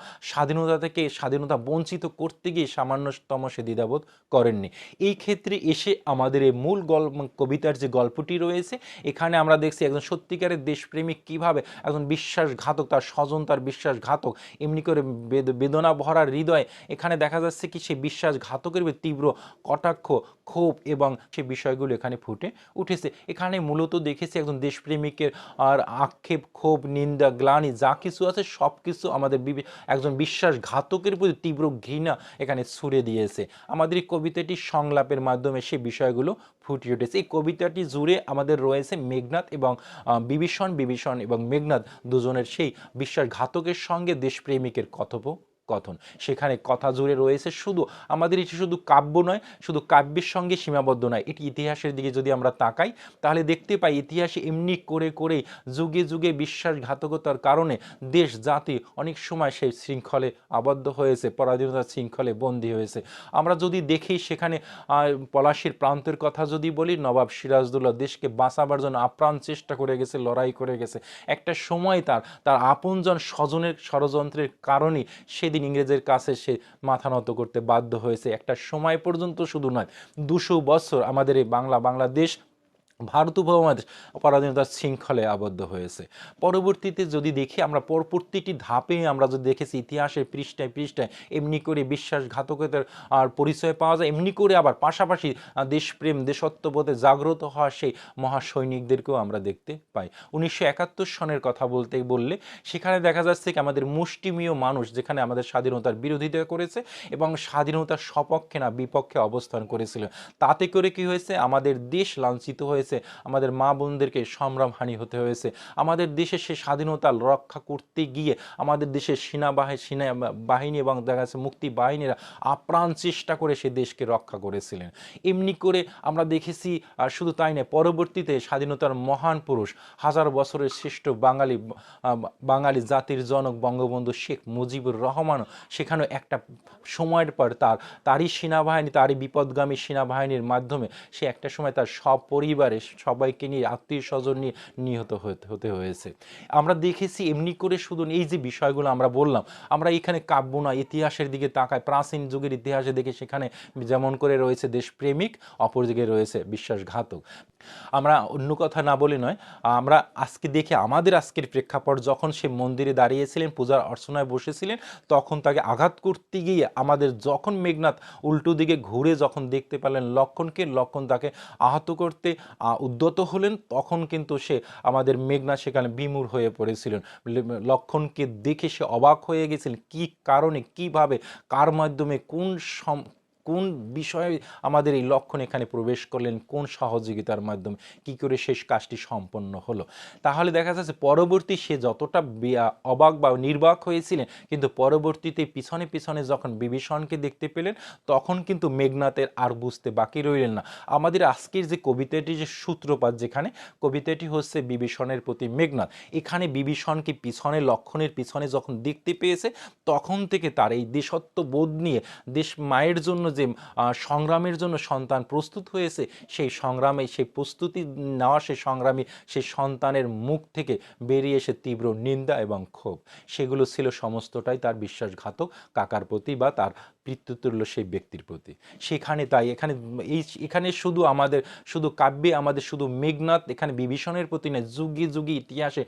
স্বাধীনতা বঞ্চিত করতে গিয়ে সামান্যতম সে দ্বিধাবোধ করেননি। এই ক্ষেত্রে এসে আমাদের এই মূল কবিতার যে গল্পটি রয়েছে, এখানে আমরা দেখছি একজন সত্যিকারের দেশপ্রেমিক কিভাবে একজন বিশ্বাসঘাতক, তার স্বজন তার বিশ্বাসঘাতক, এমনি করে বেদনা ভরা হৃদয়, এখানে দেখা যাচ্ছে কি সেই বিশ্বাসঘাতকের তীব্র কটাক্ষ, ক্ষোভ এবং সেই বিষয়গুলো এখানে ফুটে উঠেছে। এখানে মূলত দেখেছি একজন দেশপ্রেমিকের আর আক্ষেপ, ক্ষোভ, নিন্দা, গ্লানি যা কিছু আছে সব কিছু আমাদের একজন বিশ্বাসঘাতকের প্রতি তীব্র ঘৃণা এখানে ছুড়ে দিয়েছে। আমাদের এই কবিতাটি সংলাপের মাধ্যমে সেই বিষয়গুলো ফুটিয়ে উঠেছে। এই কবিতাটি জুড়ে আমাদের রয়েছে মেঘনাদ এবং বিভীষণ এবং মেঘনাদ দুজনের সেই বিশ্বাসঘাতকের সঙ্গে দেশপ্রেমিকের কথন। সেখানে কথা জুড়ে রয়েছে আমাদের এটি শুধু কাব্য নয়, শুধু কাব্যের সঙ্গে সীমাবদ্ধ নয়, এটি ইতিহাসের দিকে যদি আমরা তাকাই তাহলে দেখতে পাই ইতিহাসে এমনি করে যুগে যুগে বিশ্বাসঘাতকতার কারণে দেশ, জাতি অনেক সময় সেই শৃঙ্খলে আবদ্ধ হয়েছে, পরাধীনতার শৃঙ্খলে বন্দী হয়েছে। আমরা যদি দেখি সেখানে পলাশীর প্রান্তের কথা যদি বলি, নবাব সিরাজদৌল্লা দেশকে বাঁচাবার জন্য আপ্রাণ চেষ্টা করে গেছে, লড়াই করে গেছে। একটা সময় তার আপনজন স্বজনের ষড়যন্ত্রের কারণে সেদিন ইংরেজের কাছে সে মাথা নত করতে বাধ্য হয়েছে। একটা সময় পর্যন্ত শুধু নয়, 200 বছর আমাদের এই বাংলাদেশ ভারত উপমহাদেশ পরাধীনতার শৃঙ্খলে আবদ্ধ হয়েছে। পরবর্তীতে যদি দেখি আমরা প্রতিটি ধাপে আমরা যদি দেখেছি ইতিহাসের পৃষ্ঠায় পৃষ্ঠায় এমনি করে বিশ্বাসঘাতকতার আর পরিচয় পাওয়া যায়, এমনি করে আবার পাশাপাশি দেশপ্রেম দেশত্ববোধে জাগ্রত হওয়া সেই মহাসৈনিকদেরকেও আমরা দেখতে পাই। 1971 সনের কথা বললে সেখানে দেখা যাচ্ছে কি আমাদের মুষ্টিমেয় মানুষ যেখানে আমাদের স্বাধীনতার বিরোধিতা করেছে এবং স্বাধীনতার সপক্ষে না বিপক্ষে অবস্থান করেছিল। তাতে করে কি হয়েছে, আমাদের দেশ লাঞ্ছিত হয়েছে, আমাদের মা বোনদেরকে সংগ্রামহানি হতে হয়েছে। আমাদের দেশের সে স্বাধীনতা রক্ষা করতে গিয়ে আমাদের দেশের সেনাবাহিনী এবং দেখা যাচ্ছে মুক্তি বাহিনীরা আপ্রাণ চেষ্টা করে সে দেশকে রক্ষা করেছিলেন। এমনি করে আমরা দেখেছি, শুধু তাই নয়, পরবর্তীতে স্বাধীনতার মহান পুরুষ হাজার বছরের শ্রেষ্ঠ বাঙালি জাতির জনক বঙ্গবন্ধু শেখ মুজিবুর রহমানও সেখানেও একটা সময়ের পর তারই সেনাবাহিনী, তারই বিপদগামী সেনাবাহিনীর মাধ্যমে সে একটা সময় তার সব পরিবারে সবাইকে নিয়ে আত্মীয় স্বজন নিয়ে নিহত হতে হয়েছে। আমরা দেখেছি এমনি করে শুধু এই যে বিষয়গুলো আমরা বললাম, আমরা এখানে কাব্য না ইতিহাসের দিকে তাকায়, প্রাচীন যুগের ইতিহাসে দেখে সেখানে যেমন করে রয়েছে দেশপ্রেমিক, অপরদিকে রয়েছে বিশ্বাসঘাতক। আমরা অন্য কথা না বলে নয়, আমরা আজকে দেখে আমাদের আজকের প্রেক্ষাপট, যখন সে মন্দিরে দাঁড়িয়েছিলেন পূজার অর্চনায় বসেছিলেন, তখন তাকে আঘাত করতে গিয়ে আমাদের যখন মেঘনাথ উল্টো দিকে ঘুরে যখন দেখতে পেলেন লক্ষণ তাকে আহত করতে উদ্যত হলেন, তখন কিন্তু সে আমাদের মেঘনাথ সেখানে বিমূঢ় হয়ে পড়েছিলেন। লক্ষণকে দেখে সে অবাক হয়ে গেছিলেন, কি কারণে, কিভাবে, কার মাধ্যমে, কোন বিষয়ে আমাদের এই লক্ষণ এখানে প্রবেশ করলেন, কোন সহযোগিতার মাধ্যমে, কি করে শেষ কাজটি সম্পন্ন হলো। তাহলে দেখা যাচ্ছে পরবর্তী সে যতটা অবাক বা নির্বাক হয়েছিলেন, কিন্তু পরবর্তীতে পিছনে পিছনে যখন বিভীষণকে দেখতে পেলেন, তখন কিন্তু মেঘনাথের আর বুঝতে বাকি রইলেন না। আমাদের আজকের যে কবিতাটি, যে সূত্রপাত, যেখানে কবিতাটি হচ্ছে বিভীষণের প্রতি মেঘনাথ, এখানে বিভীষণকে পিছনে লক্ষণের পিছনে যখন দেখতে পেয়েছে, তখন থেকে তার এই দেশত্ব বোধ নিয়ে, দেশ মায়ের জন্য যে সংগ্রামের জন্য সন্তান প্রস্তুত হয়েছে, সেই সংগ্রামে, সেই প্রস্তুতি নেওয়া সেই সন্তানের মুখ থেকে বেরিয়ে এসে তীব্র নিন্দা এবং ক্ষোভ, সেগুলো ছিল সমস্তটাই তার বিশ্বাসঘাতক কাকার প্রতি বা তার পিতৃতুল্য সেই ব্যক্তির প্রতি। সেখানে তাই এখানে শুধু কাব্যে আমাদের শুধু মেঘনাথ এখানে বিভীষণের প্রতি নয়, যুগে যুগে ইতিহাসে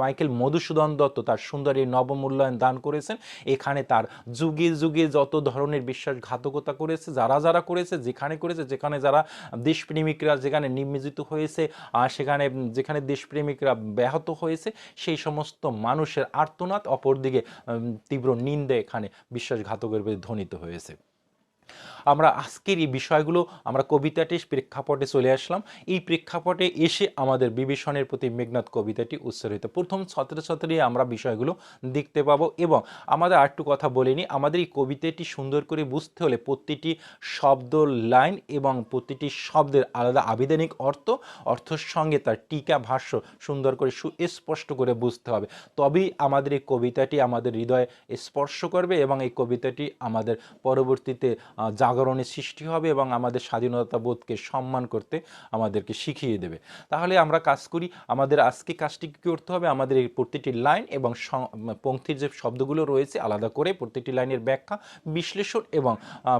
মাইকেল মধুসূদন দত্ত তার সুন্দর এই নবমূল্যায়ন দান করেছেন। এখানে তার যুগে যুগে যত ধরনের বিশ্বাসঘাতকতা করেছে, যারা করেছে, যেখানে যারা দেশপ্রেমিকরা যেখানে নিমজ্জিত হয়েছে, যেখানে দেশপ্রেমিকরা ব্যাহত হয়েছে, সেই সমস্ত মানুষের আর্তনাদ, অপরদিকে তীব্র নিন্দা এখানে বিশ্বাসঘাতকের বিরুদ্ধে ধ্বনিত হয়েছে। আমরা আজকের এই বিষয়গুলো আমরা কবিতাটির প্রেক্ষাপটে চলে আসলাম। এই প্রেক্ষাপটে এসে আমাদের বিভীষণের প্রতি মেঘনাথ কবিতাটি উচ্চারিত প্রথম ছত্রে আমরা বিষয়গুলো দেখতে পাবো। এবং আমাদের আরেকটু কথা বলিনি, আমাদের এই কবিতাটি সুন্দর করে বুঝতে হলে প্রতিটি শব্দ, লাইন এবং প্রতিটি শব্দের আলাদা আবিধানিক অর্থের সঙ্গে তার টিকা ভাষ্য সুন্দর করে সুস্পষ্ট করে বুঝতে হবে। তবেই আমাদের এই কবিতাটি আমাদের হৃদয়ে স্পর্শ করবে এবং এই কবিতাটি আমাদের পরবর্তীতে জাগরণের সৃষ্টি হবে এবং আমাদের স্বাধীনতা বোধকে সম্মান করতে আমাদেরকে শিখিয়ে দেবে। তাহলে আমরা কাজ করি, আমাদের আজকে কাজটি কী করতে হবে, আমাদের এই প্রতিটি লাইন এবং পংক্তির যে শব্দগুলো রয়েছে আলাদা করে প্রতিটি লাইনের ব্যাখ্যা, বিশ্লেষণ এবং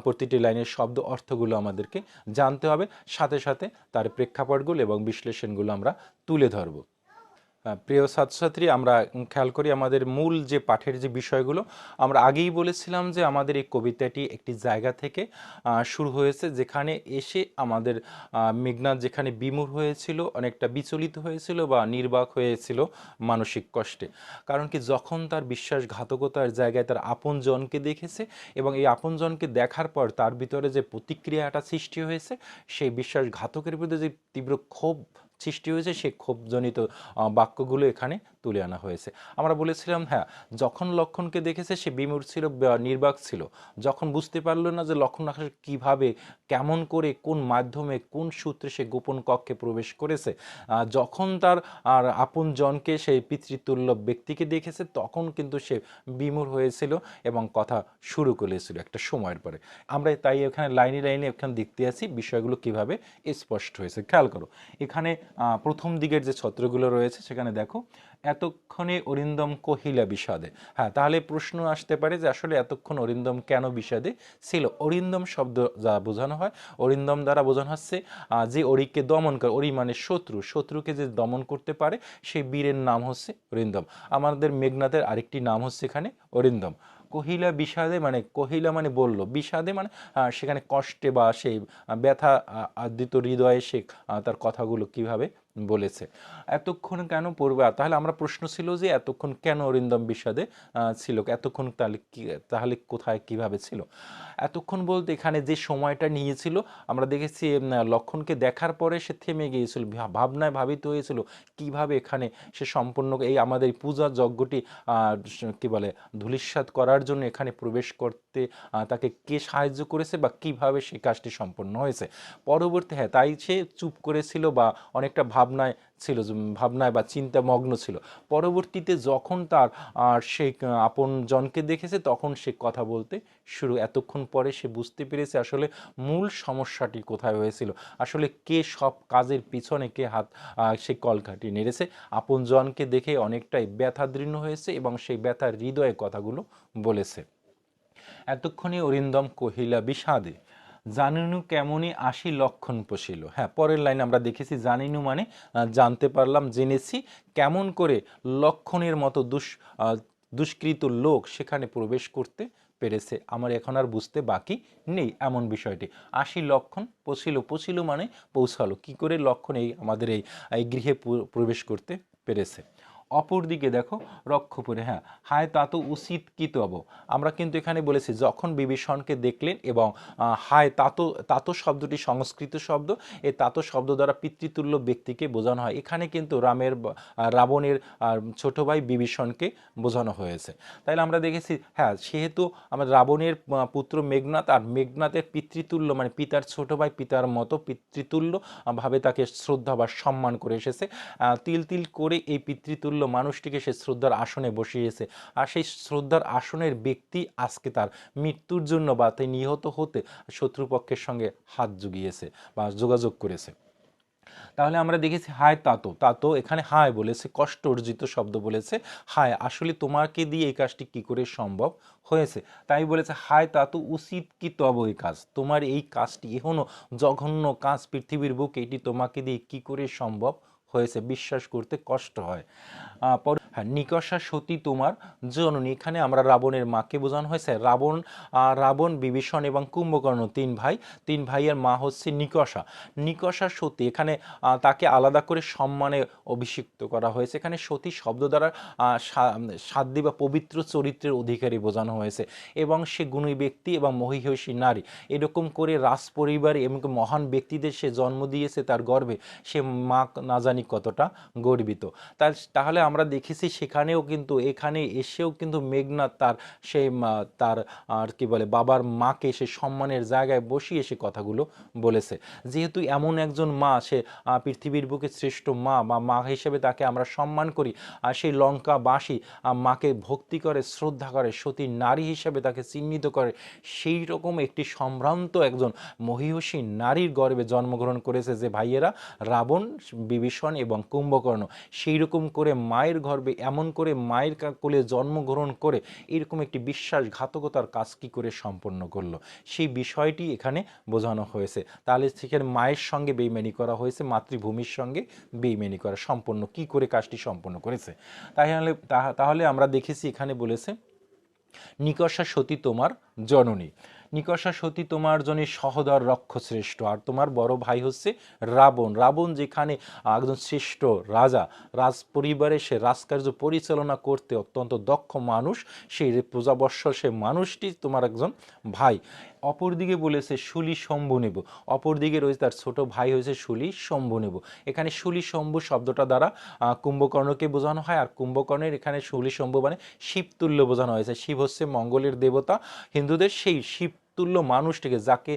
প্রতিটি লাইনের শব্দ অর্থগুলো আমাদেরকে জানতে হবে। সাথে সাথে তার প্রেক্ষাপটগুলো এবং বিশ্লেষণগুলো আমরা তুলে ধরবো। প্রিয় ছাত্রছাত্রী, আমরা খেয়াল করি আমাদের মূল যে পাঠের যে বিষয়গুলো, আমরা আগেই বলেছিলাম যে আমাদের এই কবিতাটি একটি জায়গা থেকে শুরু হয়েছে, যেখানে এসে আমাদের মেঘনাথ যেখানে বিমূঢ় হয়েছিল, অনেকটা বিচলিত হয়েছিল বা নির্বাক হয়েছিল মানসিক কষ্টে। কারণ কি, যখন তার বিশ্বাসঘাতকতার জায়গায় তার আপনজনকে দেখেছে এবং এই আপনজনকে দেখার পর তার ভিতরে যে প্রতিক্রিয়াটা সৃষ্টি হয়েছে, সেই বিশ্বাসঘাতকের বিরুদ্ধে যে তীব্র ক্ষোভ সৃষ্টি হয়েছে, সেই ক্ষোভজনিত বাক্যগুলো এখানে তুলে আনা হয়েছে। আমরা বলেছিলাম, হ্যাঁ, যখন লক্ষণকে দেখেছে সে বিমূঢ় ছিল, নির্বাক ছিল। যখন বুঝতে পারল না যে লক্ষণ কিভাবে, কেমন করে, কোন মাধ্যমে, কোন সূত্রে সে গোপন কক্ষে প্রবেশ করেছে, যখন তার আপন জনকে, সেই পিতৃতুল্য ব্যক্তিকে দেখেছে, তখন কিন্তু সে বিমূঢ় হয়েছিল এবং কথা শুরু করেছিল একটা সময়ের পরে। আমরা তাই এখানে লাইনে লাইনে এখানে দেখতে আছি বিষয়গুলো কিভাবে স্পষ্ট হয়েছে। খেয়াল করো, এখানে প্রথম দিকের যে ছত্রগুলো রয়েছে সেখানে দেখো, এতক্ষণে অরিন্দম কহিলা বিষাদে। হ্যাঁ, তাহলে প্রশ্ন আসতে পারে যে আসলে এতক্ষণ অরিন্দম কেন বিষাদে ছিল। অরিন্দম শব্দ যা বোঝানো হয়, অরিন্দম দ্বারা বোঝানো হচ্ছে যে অরিকে দমন করে, অরি মানে শত্রু, শত্রুকে যে দমন করতে পারে সেই বীরের নাম হচ্ছে অরিন্দম। আমাদের মেঘনাথের আরেকটি নাম হচ্ছে এখানে অরিন্দম। কহিলা বিষাদে মানে কহিলা মানে বলল, বিষাদে মানে সেখানে কষ্টে বা সেই ব্যথা আদিত হৃদয়ে সে তার কথাগুলো কিভাবে বলেছে। এতক্ষণ কেন পড়বে, তাহলে আমরা প্রশ্ন ছিল যে এতক্ষণ কেন অরিন্দম বিষাদে ছিল, এতক্ষণ তাহলে কি, তাহলে কোথায় কিভাবে ছিল। এতক্ষণ বলতে এখানে যে সময়টা নিয়েছিল, আমরা দেখেছি লক্ষণকে দেখার পরে সে থেমে গিয়েছিল, ভাবনায় ভাবিত হয়েছিল কিভাবে এখানে সে সম্পূর্ণ এই আমাদের পূজা যজ্ঞটি কি বলে ধূলিসাৎ করার জন্য এখানে প্রবেশ করতে তাকে কে সাহায্য করেছে বা কিভাবে সেই কাজটি সম্পন্ন হয়েছে। পরবর্তী হ্যাঁ, তাই সে চুপ করেছিল বা অনেকটা ভাবনায় ছিল, ভাবনায় বা চিন্তামগ্ন ছিল। পরবর্তীতে যখন তার সেই আপন জনকে দেখেছে তখন সে কথা বলতে শুরু। এতক্ষণ পরে সে বুঝতে পেরেছে আসলে মূল সমস্যাটি কোথায় হয়েছিল, আসলে কে সব কাজের পিছনে কে হাত সেই কলকাঠি নেড়েছে। আপন জনকে দেখে অনেকটাই ব্যথাদীর্ণ হয়েছে এবং সেই ব্যথার হৃদয়ে কথাগুলো বলেছে। এতক্ষণে অরিন্দম কহিলা বিষাদে, জানিনু কেমনই আশি লক্ষণ পশিল। হ্যাঁ, পরের লাইন আমরা দেখেছি জানিনু মানে জানতে পারলাম, জেনেছি, কেমন করে লক্ষণের মতো দুষ্কৃত লোক সেখানে প্রবেশ করতে পেরেছে, আমার এখন আর বুঝতে বাকি নেই এমন বিষয়টি। আশি লক্ষণ পশিল, পশিল মানে পৌঁছালো, কি করে লক্ষণ এই আমাদের এই গৃহে প্রবেশ করতে পেরেছে। অপরদিকে দেখো রক্ষপুরে, হ্যাঁ, হায় তা তো উচিত কি তব। আমরা কিন্তু এখানে বলেছি যখন বিভীষণকে দেখলেন এবং হায় তাতো শব্দটি সংস্কৃত শব্দ, এই তাতো শব্দ দ্বারা পিতৃতুল্য ব্যক্তিকে বোঝানো হয়। এখানে কিন্তু রাবণের ছোট ভাই বিভীষণকে বোঝানো হয়েছে। তাইলে আমরা দেখেছি হ্যাঁ, সেহেতু আমরা রাবণের পুত্র মেঘনাথ, আর মেঘনাথের পিতৃতুল্য মানে পিতার ছোট ভাই, পিতার মতো পিতৃতুল্য ভাবে তাকে শ্রদ্ধা বা সম্মান করে এসেছে। তিল তিল করে এই পিতৃতুল্য মানুষটিকে সে শ্রদ্ধার আসনে বসিয়েছে, আর সেই শ্রদ্ধার আসনের ব্যক্তি আজকে তার মৃত্যুর জন্য বা তাই নিহত হতে শত্রুপক্ষের সঙ্গে হাত জুগিয়েছে বা যোগাযোগ করেছে। তাহলে আমরা দেখেছি হায় তাতো এখানে হায় বলেছে, কষ্ট অর্জিত শব্দ বলেছে। হায়, আসলে তোমাকে দিয়ে এই কাজটি কি করে সম্ভব হয়েছে, তাই বলেছে হায় তাতো উচিত কি তব এই কাজ, তোমার এই কাজটি এখনো জঘন্য কাজ পৃথিবীর বুকে, এটি তোমাকে দিয়ে কি করে সম্ভব হয়েছে, বিশ্বাস করতে কষ্ট হয়। হ্যাঁ, নিকষা সতী তোমার জননী, এখানে আমরা রাবণের মাকে বোঝানো হয়েছে। রাবণ বিভীষণ এবং কুম্ভকর্ণ তিন ভাইয়ের মা হচ্ছে নিকষা। নিকষা সতী, এখানে তাকে আলাদা করে সম্মানে অভিষিক্ত করা হয়েছে। এখানে সতী শব্দ দ্বারা সাধ্বী বা পবিত্র চরিত্রের অধিকারী বোঝানো হয়েছে এবং সে গুণী ব্যক্তি এবং মহিষী নারী, এরকম করে রাজ পরিবার এবং মহান ব্যক্তিদের সে জন্ম দিয়েছে তার গর্ভে, সে মা না জানি কতটা গর্বিত। তাহলে আমরা দেখেছি সেখানেও কিন্তু এখানে এসেও কিন্তু মেঘনাথ তার আর কি বলে বাবার মাকে সে সম্মানের জায়গায় বসিয়ে সে কথাগুলো বলেছে। যেহেতু এমন একজন মা, সে পৃথিবীর বুকে শ্রেষ্ঠ মা বা মা হিসেবে তাকে আমরা সম্মান করি, আর সেই লঙ্কাবাসী মাকে ভক্তি করে, শ্রদ্ধা করে, সতী নারী হিসেবে তাকে চিহ্নিত করে, সেই রকম একটি সম্ভ্রান্ত একজন মহিষী নারীর গর্ভে জন্মগ্রহণ করেছে যে ভাইয়েরা রাবণ, বিভীষণ এবং কুম্ভকর্ণ। সেই রকম করে মায়ের গর্ভে এমন করে মায়ের কোলে জন্মগ্রহণ করে এরকম একটি বিশ্বাসঘাতকতার কাজ কি করে সম্পন্ন করলো, সেই বিষয়টি এখানে বোঝানো হয়েছে। তাহলে সেখানে মায়ের সঙ্গে বেইমানি করা হয়েছে, মাতৃভূমির সঙ্গে বেইমানি করা সম্পন্ন কি করে কাজটি সম্পন্ন করেছে। তাহলে আমরা দেখেছি এখানে বলেছে নিকষা সতী তোমার জননী, নিকষা সতী তোমার জন্য সহদর রক্ষ শ্রেষ্ঠ, আর তোমার বড় ভাই হচ্ছে রাবণ। রাবণ যেখানে একজন শ্রেষ্ঠ রাজা, রাজ পরিবারে সে রাজকার্য পরিচালনা করতে অত্যন্ত দক্ষ মানুষ, সেই প্রজাবৎসল সে মানুষটি তোমার একজন ভাই। অপরদিকে বলেছে শুলি শম্ভু নেব, অপরদিকে রয়েছে তার ছোট ভাই হয়েছে শুলি শম্ভু নেব। এখানে শুলি শম্ভু শব্দটা দ্বারা কুম্ভকর্ণকে বোঝানো হয়, আর কুম্ভকর্ণের এখানে শুলি শম্ভু মানে শিবতুল্য বোঝানো হয়েছে। শিব হচ্ছে মঙ্গলের দেবতা হিন্দুদের, সেই শিব তুল্য মানুষটিকে যাকে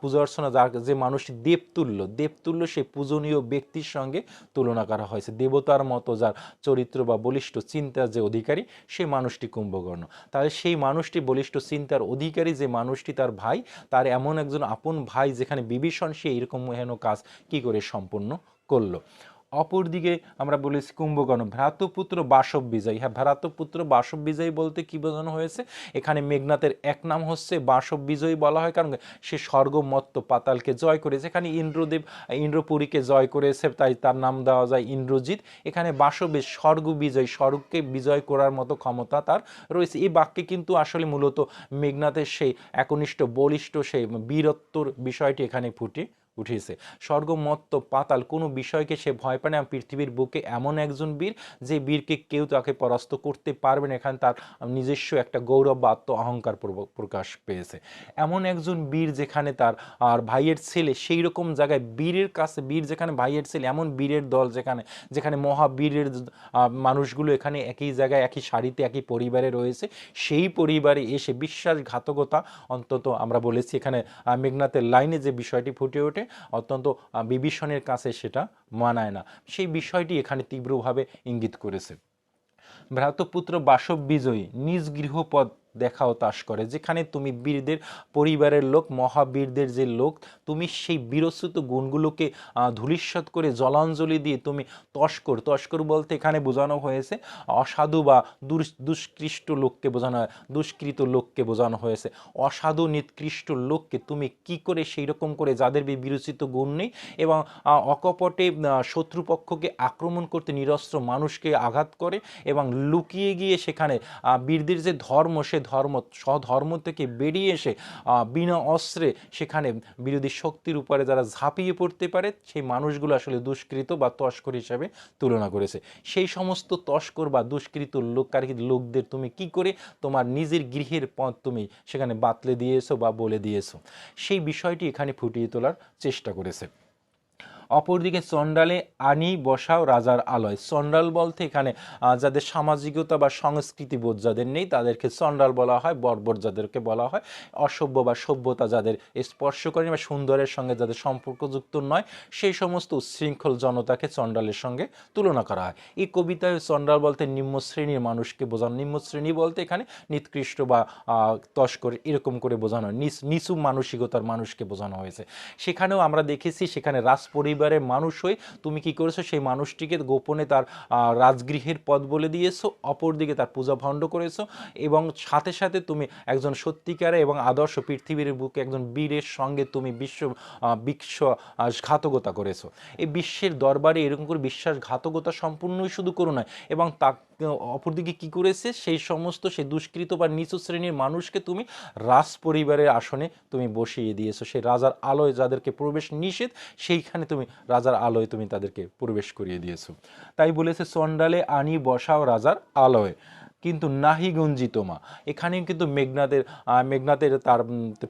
পূজা অর্চনা, যে মানুষটি দেবতুল্য সেই পূজনীয় ব্যক্তির সঙ্গে তুলনা করা হয়েছে। দেবতার মতো যার চরিত্র বা বলিষ্ঠ চিন্তার যে অধিকারী, সেই মানুষটি কুম্ভকর্ণ। তাহলে সেই মানুষটি বলিষ্ঠ চিন্তার অধিকারী যে মানুষটি তার ভাই, তার এমন একজন আপন ভাই যেখানে বিভীষণ, সে এরকম হেন কাজ কি করে সম্পন্ন করলো। অপরদিকে আমরা বলেছি কুম্ভকর্ণ ভ্রাতৃপুত্র বাসব বিজয়। হ্যাঁ, ভ্রাতৃপুত্র বাসব বিজয়ী বলতে কি বোঝানো হয়েছে? এখানে মেঘনাথের এক নাম হচ্ছে বাসব বিজয়ী বলা হয়, কারণ সে স্বর্গ মর্ত্য পাতালকে জয় করেছে। এখানে ইন্দ্রদেব ইন্দ্রপুরীকে জয় করেছে, তাই তার নাম দেওয়া যায় ইন্দ্রজিৎ। এখানে বাসবের স্বর্গ বিজয়, স্বর্গকে বিজয় করার মতো ক্ষমতা তার রয়েছে। এই বাক্যে কিন্তু আসলে মূলত মেঘনাথের সেই একনিষ্ঠ বলিষ্ঠ সেই বীরত্বর বিষয়টি এখানে ফুটে উঠিয়েছে। স্বর্গ মর্ত্য পাতাল কোনো বিষয়কে সে ভয় পায় না। পৃথিবীর বুকে এমন একজন বীর, যে বীরকে কেউ তাকে পরাস্ত করতে পারবে না। এখানে তার নিজস্ব একটা গৌরব বা আত্ম অহংকার প্রকাশ পেয়েছে। এমন একজন বীর যেখানে তার আর ভাইয়ের ছেলে, সেই রকম জায়গায় বীরের কাছে বীর যেখানে ভাইয়ের ছেলে, এমন বীরের দল যেখানে যেখানে মহাবীরের মানুষগুলো এখানে একই জায়গায় একই সারিতে একই পরিবারে রয়েছে, সেই পরিবারে এসে বিশ্বাসঘাতকতা, অন্তত আমরা বলেছি এখানে মেঘনাথের লাইনে যে বিষয়টি ফুটে ওঠে, অত্যন্ত বিভীষণের কাছে সেটা মানায় না। সেই বিষয়টি এখানে তীব্রভাবে ইঙ্গিত করেছে। ভ্রাতৃপুত্র বাসব বিজয়ী নিজ গৃহপদ দেখা ও তাস করে। যেখানে তুমি বীরদের পরিবারের লোক, মহাবীরদের যে লোক, তুমি সেই বীরস্তুত গুণগুলোকে ধূলিসাৎ করে জলাঞ্জলি দিয়ে তুমি তস্কর বলতে এখানে বোঝানো হয়েছে অসাধু বা দুষ্কৃষ্ট লোককে বোঝানো হয়, দুষ্কৃত লোককে বোঝানো হয়েছে। অসাধু নিকৃষ্ট লোককে তুমি কি করে সেই রকম করে, যাদের বিরচিত গুণ নেই এবং অকপটে শত্রুপক্ষকে আক্রমণ করতে নিরস্ত্র মানুষকে আঘাত করে এবং লুকিয়ে গিয়ে সেখানে বীরদের যে ধর্ম, সে ধর্ম স্বধর্ম থেকে বেরিয়ে এসে বিনা অস্ত্রে সেখানে বিরোধী শক্তির উপরে যারা ঝাঁপিয়ে পড়তে পারে, সেই মানুষগুলো আসলে দুষ্কৃত বা তস্কর হিসাবে তুলনা করেছে। সেই সমস্ত তস্কর বা দুষ্কৃত লোকদের তুমি কি করে তোমার নিজের গৃহের পথ তুমি সেখানে বাতলে দিয়েছো বা বলে দিয়েছো, সেই বিষয়টি এখানে ফুটিয়ে তোলার চেষ্টা করেছে। অপরদিকে চণ্ডালে আনি বসাও রাজার আলয়। চণ্ডাল বলতে এখানে যাদের সামাজিকতা বা সংস্কৃতি বোধ যাদের নেই, তাদেরকে চণ্ডাল বলা হয়। বর্বর যাদেরকে বলা হয়, অসভ্য বা সভ্যতা যাদের স্পর্শ করেনি বা সুন্দরের সঙ্গে যাদের সম্পর্কযুক্ত নয়, সেই সমস্ত উচ্ছৃঙ্খল জনতাকে চণ্ডালের সঙ্গে তুলনা করা হয়। এই কবিতায় চণ্ডাল বলতে নিম্ন শ্রেণীর মানুষকে বোঝানো। নিম্ন শ্রেণী বলতে এখানে নিকৃষ্ট বা তস্কর এরকম করে বোঝানো হয়, নিচু মানসিকতার মানুষকে বোঝানো হয়েছে। সেখানেও আমরা দেখেছি সেখানে রাজপরিবারের মানুষ হয়ে তুমি কি করেছো, সেই মানুষটিকে গোপনে তার রাজগৃহের পদ বলে দিয়েছো, অপরদিকে তার পূজা ভণ্ড করেছো এবং সাথে সাথে তুমি একজন সত্যিকারে এবং আদর্শ পৃথিবীর বুকে একজন বীরের সঙ্গে তুমি বিশ্বাসঘাতকতা করেছো। এই বিশ্বের দরবারে এরকম করে বিশ্বাসঘাতকতা সম্পূর্ণই শুধু করো নয়, এবং তা অপরদিকে কি করেছে, সেই সমস্ত সেই দুষ্কৃত বা নিচু শ্রেণীর মানুষকে তুমি রাজ পরিবারের আসনে তুমি বসিয়ে দিয়েছো। সেই রাজার আলোয় যাদেরকে প্রবেশ নিষেধ, সেইখানে তুমি রাজার আলোয় তুমি তাদেরকে প্রবেশ করিয়ে দিয়েছো। তাই বলেছে চণ্ডালে আনি বসাও রাজার আলোয়, কিন্তু নাহি গঞ্জিত মা। এখানে কিন্তু মেঘনাথের তার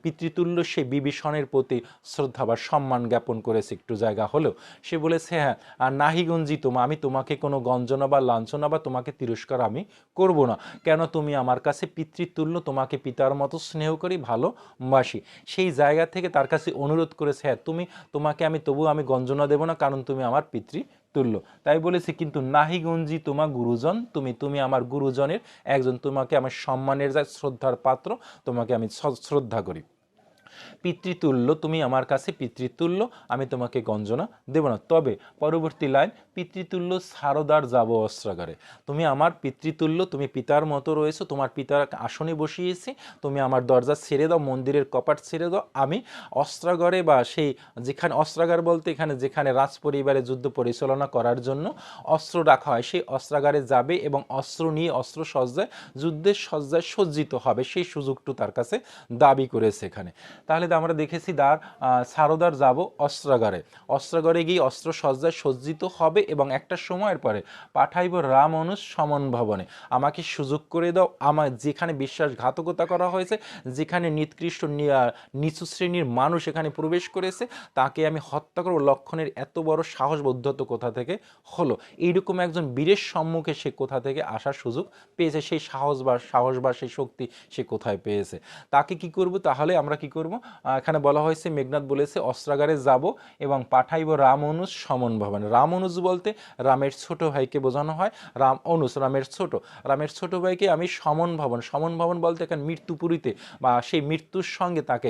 পিতৃতুল্য সেই বিভীষণের প্রতি শ্রদ্ধা বা সম্মান জ্ঞাপন করেছে একটু জায়গা হলেও। সে বলেছে হ্যাঁ, নাহি গঞ্জিত মা, আমি তোমাকে কোনো গঞ্জনা বা লাঞ্ছনা বা তোমাকে তিরস্কার আমি করব না। কেন, তুমি আমার কাছে পিতৃতুল্য, তোমাকে পিতার মতো স্নেহ করি, ভালোবাসি। সেই জায়গা থেকে তার কাছে অনুরোধ করেছে হ্যাঁ, তোমাকে আমি তবু আমি গঞ্জনা দেব না, কারণ তুমি আমার তুল্য। তাই বলেছে কিন্তু নাহি গঞ্জি তোমা গুরুজন, তুমি আমার গুরুজনের একজন, তোমাকে আমার সম্মানের যায় শ্রদ্ধার পাত্র, তোমাকে আমি শ্রদ্ধা করি। পিতৃতুল্য, তুমি আমার কাছে পিতৃতুল্য, আমি তোমাকে গঞ্জনা দেব না। তবে পরবর্তী লাইন, পিতৃতুল্য সারদার যাব অস্ত্রাগারে। তুমি আমার পিতৃতুল্য, তুমি পিতার মতো রয়েছো, তোমার পিতার আসনে বসিয়েছি, তুমি আমার দরজা ছেড়ে দাও, মন্দিরের কপাট ছেড়ে দাও, আমি অস্ত্রাগারে বা সেই যেখানে অস্ত্রাগার বলতে এখানে যেখানে রাজ পরিবারে যুদ্ধ পরিচালনা করার জন্য অস্ত্র রাখা হয়, সেই অস্ত্রাগারে যাবে এবং অস্ত্র নিয়ে অস্ত্র সজ্জায় যুদ্ধের সজ্জায় সজ্জিত হবে, সেই সুযোগটু তার কাছে দাবি করেছে এখানে। তাহলে তো আমরা দেখেছি সারদার যাব অস্ত্রাগারে গিয়ে অস্ত্র সজ্জায় সজ্জিত হবে এবং একটা সময়ের পরে পাঠাইব রাম অনুজ সমন ভবনে। আমাকে সুযোগ করে দাও, আমার যেখানে বিশ্বাসঘাতকতা করা হয়েছে, যেখানে নিকৃষ্ট নিচু শ্রেণীর মানুষ এখানে প্রবেশ করেছে, তাকে আমি হত্যা করব। লক্ষণের এত বড় সাহস বৌদ্ধত্ব কোথা থেকে হলো? এইরকম একজন বীরের সম্মুখে সে কোথা থেকে আসার সুযোগ পেয়েছে? সেই সাহস বা সেই শক্তি সে কোথায় পেয়েছে? তাকে কি করব? তাহলে আমরা কি করব? এখানে বলা হয়েছে, মেঘনাথ বলেছে অস্ত্রাগারে যাব এবং পাঠাইব রাম অনুজ সমন ভবনে। রাম অনুজ বলতে রামের ছোট ভাইকে বোঝানো হয়। রামের ছোট ভাইকে আমি সমন ভবন বলতে এখানে মৃত্যুপুরীতে বা সেই মৃত্যুর সঙ্গে তাকে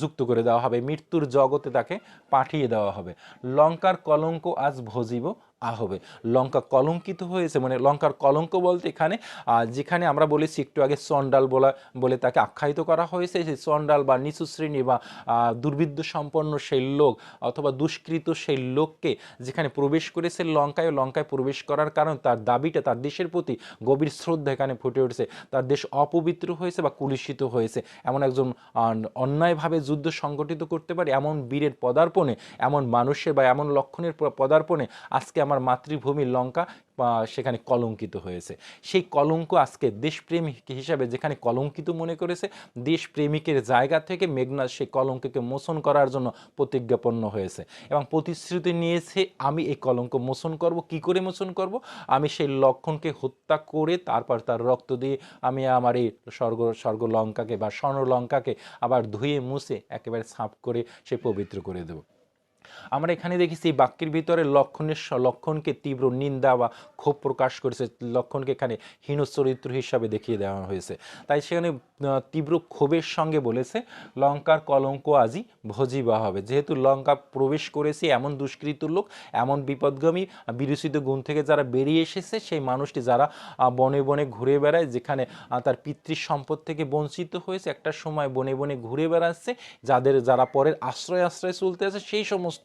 যুক্ত করে দেওয়া হবে, মৃত্যুর জগতে তাকে পাঠিয়ে দেওয়া হবে। লঙ্কার কলঙ্ক আজ ভজিব আহবে। লঙ্কা কলঙ্কিত হয়েছে, মানে লঙ্কার কলঙ্ক বলতে এখানে যেখানে আমরা বলেছি একটু আগে চণ্ডাল বলে তাকে আখ্যায়িত করা হয়েছে, সেই চণ্ডাল বা নিচু শ্রেণী বা দুর্বৃত্ত সম্পন্ন সেই লোক অথবা দুষ্কৃত সেই লোককে যেখানে প্রবেশ করেছে লঙ্কায় প্রবেশ করার কারণে তার দাবিটা, তার দেশের প্রতি গভীর শ্রদ্ধা এখানে ফুটে উঠেছে। তার দেশ অপবিত্র হয়েছে বা কুলুষিত হয়েছে, এমন একজন অন্যায়ভাবে যুদ্ধ সংগঠিত করতে পারে এমন বীরের পদার্পণে, এমন মানুষের বা এমন লক্ষণের পদার্পণে আজকে আমার মাতৃভূমি লঙ্কা সেখানে কলঙ্কিত হয়েছে। সেই কলঙ্ক আজকে দেশপ্রেমিক হিসাবে যেখানে কলঙ্কিত মনে করেছে, দেশপ্রেমিকের জায়গা থেকে মেঘনাদ সেই কলঙ্ককে মোচন করার জন্য প্রতিজ্ঞাপন্ন হয়েছে এবং প্রতিশ্রুতি নিয়েছে, আমি এই কলঙ্ক মোচন করব। কি করে মোচন করব? আমি সেই লক্ষণকে হত্যা করে তারপর তার রক্ত দিয়ে আমি আমার এই স্বর্গ লঙ্কাকে বা স্বর্ণ লঙ্কাকে আবার ধুয়ে মুছে একেবারে সাফ করে সে পবিত্র করে দেব। আমরা এখানে দেখেছি এই বাক্যের ভিতরে লক্ষণকে তীব্র নিন্দা বা ক্ষোভ প্রকাশ করেছে, লক্ষণকে এখানে হীন চরিত্র হিসাবে দেখিয়ে দেওয়া হয়েছে। তাই সেখানে তীব্র ক্ষোভের সঙ্গে বলেছে, লঙ্কার কলঙ্ক আজি ভজিবা হবে। যেহেতু লঙ্কা প্রবেশ করেছে এমন দুষ্কৃত লোক, এমন বিপদগামী বিরুচিত গুণ থেকে যারা বেরিয়ে এসেছে, সেই মানুষটি যারা বনে বনে ঘুরে বেড়ায়, যেখানে তার পিতৃ সম্পদ থেকে বঞ্চিত হয়েছে, একটা সময় বনে বনে ঘুরে বেড়াচ্ছে, যারা পরের আশ্রয় চলতে আছে, সেই সমস্ত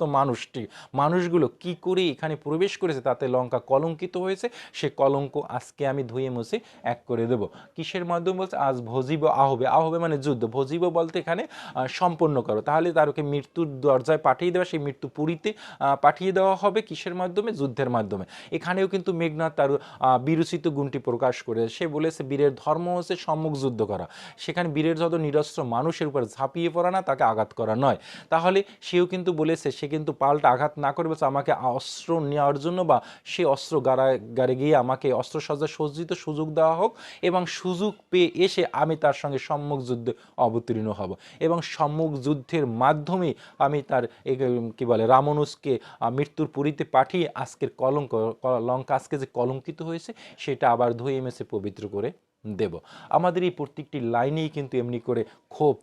মানুষগুলো কি করে এখানে প্রবেশ করেছে তাতে লঙ্কা কলঙ্কিত হয়েছে। সে কলঙ্ক আজকে আমি ধুয়ে মুছে এক করে দেব। কিসের মাধ্যমে বলছে? আজ ভজিব আহবে। আহবে মানে যুদ্ধ, ভজিব বলতে এখানে সম্পন্ন করো। তাহলে তারকে মৃত্যুর দরজায় পাঠিয়ে দেওয়া, সেই মৃত্যু পুরীতে পাঠিয়ে দেওয়া হবে। কিসের মাধ্যমে? যুদ্ধের মাধ্যমে। এখানেও কিন্তু মেঘনাদ তার বিরচিত গুণটি প্রকাশ করে, সে বলেছে বীরের ধর্ম হচ্ছে সম্মুখ যুদ্ধ করা। সেখানে বীরের যত নিরস্ত্র মানুষের উপর ঝাঁপিয়ে পড়া না, তাকে আঘাত করা নয়। তাহলে সেও কিন্তু বলেছে, সে কিন্তু পাল্টা আঘাত না করে বলছে আমাকে অস্ত্র নেওয়ার জন্য বা সে অস্ত্র গাড়ে গিয়ে আমাকে অস্ত্রসজ্জা সজ্জিত সুযোগ দেওয়া হোক, এবং সুযোগ পেয়ে এসে আমি তার সঙ্গে সম্মুখ যুদ্ধে অবতীর্ণ হব, এবং সম্মুখ যুদ্ধের মাধ্যমে আমি তার কি বলে রামনুজকে মৃত্যুর পুরীতে পাঠিয়ে আজকের লঙ্কা আজকে যে কলঙ্কিত হয়েছে সেটা আবার ধুয়ে মেছে পবিত্র করে দেব। আমাদের এই প্রত্যেকটি লাইনেই কিন্তু এমনি করে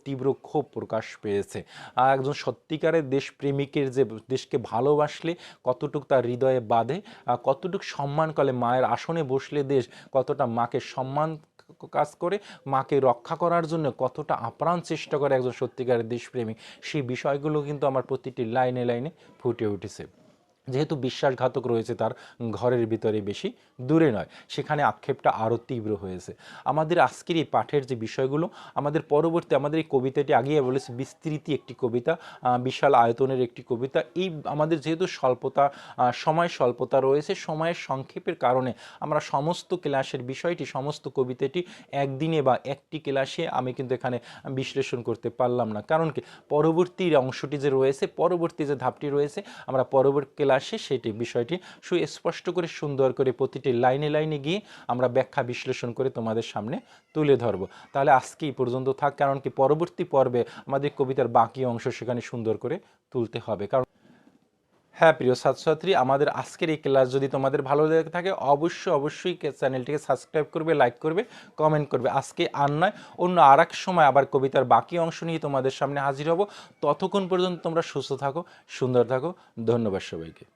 তীব্র ক্ষোভ প্রকাশ পেয়েছে। একজন সত্যিকারের দেশপ্রেমিকের যে দেশকে ভালোবাসলে কতটুক তার হৃদয়ে বাঁধে, কতটুক সম্মান করে, মায়ের আসনে বসলে দেশ কতটা মাকে সম্মান কাজ করে, মাকে রক্ষা করার জন্য কতটা আপ্রাণ চেষ্টা করে একজন সত্যিকারের দেশপ্রেমিক, সেই বিষয়গুলো কিন্তু আমার প্রতিটি লাইনে লাইনে ফুটে উঠেছে। যেহেতু বিশ্বাসঘাতক রয়েছে তার ঘরের ভিতরে, বেশি দূরে নয়, সেখানে আক্ষেপটা আরও তীব্র হয়েছে। আমাদের আজকের এই পাঠের যে বিষয়গুলো, আমাদের এই কবিতাটি আগেই বলেছি বিস্তৃতি একটি কবিতা, বিশাল আয়তনের একটি কবিতা। এই আমাদের যেহেতু সময় স্বল্পতা রয়েছে, সময়ের সংক্ষেপের কারণে আমরা সমস্ত ক্লাসের বিষয়টি, সমস্ত কবিতাটি একদিনে বা একটি ক্লাসে আমি কিন্তু এখানে বিশ্লেষণ করতে পারলাম না। কারণ কি, পরবর্তী অংশটি যে রয়েছে, পরবর্তী যে ধাপটি রয়েছে, আমরা পরবর্তী ক্লাসে সেটি বিষয়টি সুস্পষ্ট করে সুন্দর করে প্রতিটি লাইনে লাইনে গিয়ে আমরা ব্যাখ্যা বিশ্লেষণ করে তোমাদের সামনে তুলে ধরবো। তাহলে আজকে এই পর্যন্ত থাক, কারণ কি পরবর্তী পর্বে আমাদের কবিতার বাকি অংশ সেখানে সুন্দর করে তুলতে হবে। কারণ হ্যাঁ প্রিয় ছাত্রছাত্রী, আমাদের আজকের এই ক্লাস যদি তোমাদের ভালো লেগে থাকে অবশ্যই চ্যানেলটিকে সাবস্ক্রাইব করবে, লাইক করবে, কমেন্ট করবে। আজকে আর নয়, অন্য আর এক সময় আবার কবিতার বাকি অংশ নিয়ে তোমাদের সামনে হাজির হব। ততক্ষণ পর্যন্ত তোমরা সুস্থ থাকো, সুন্দর থাকো। ধন্যবাদ সবাইকে।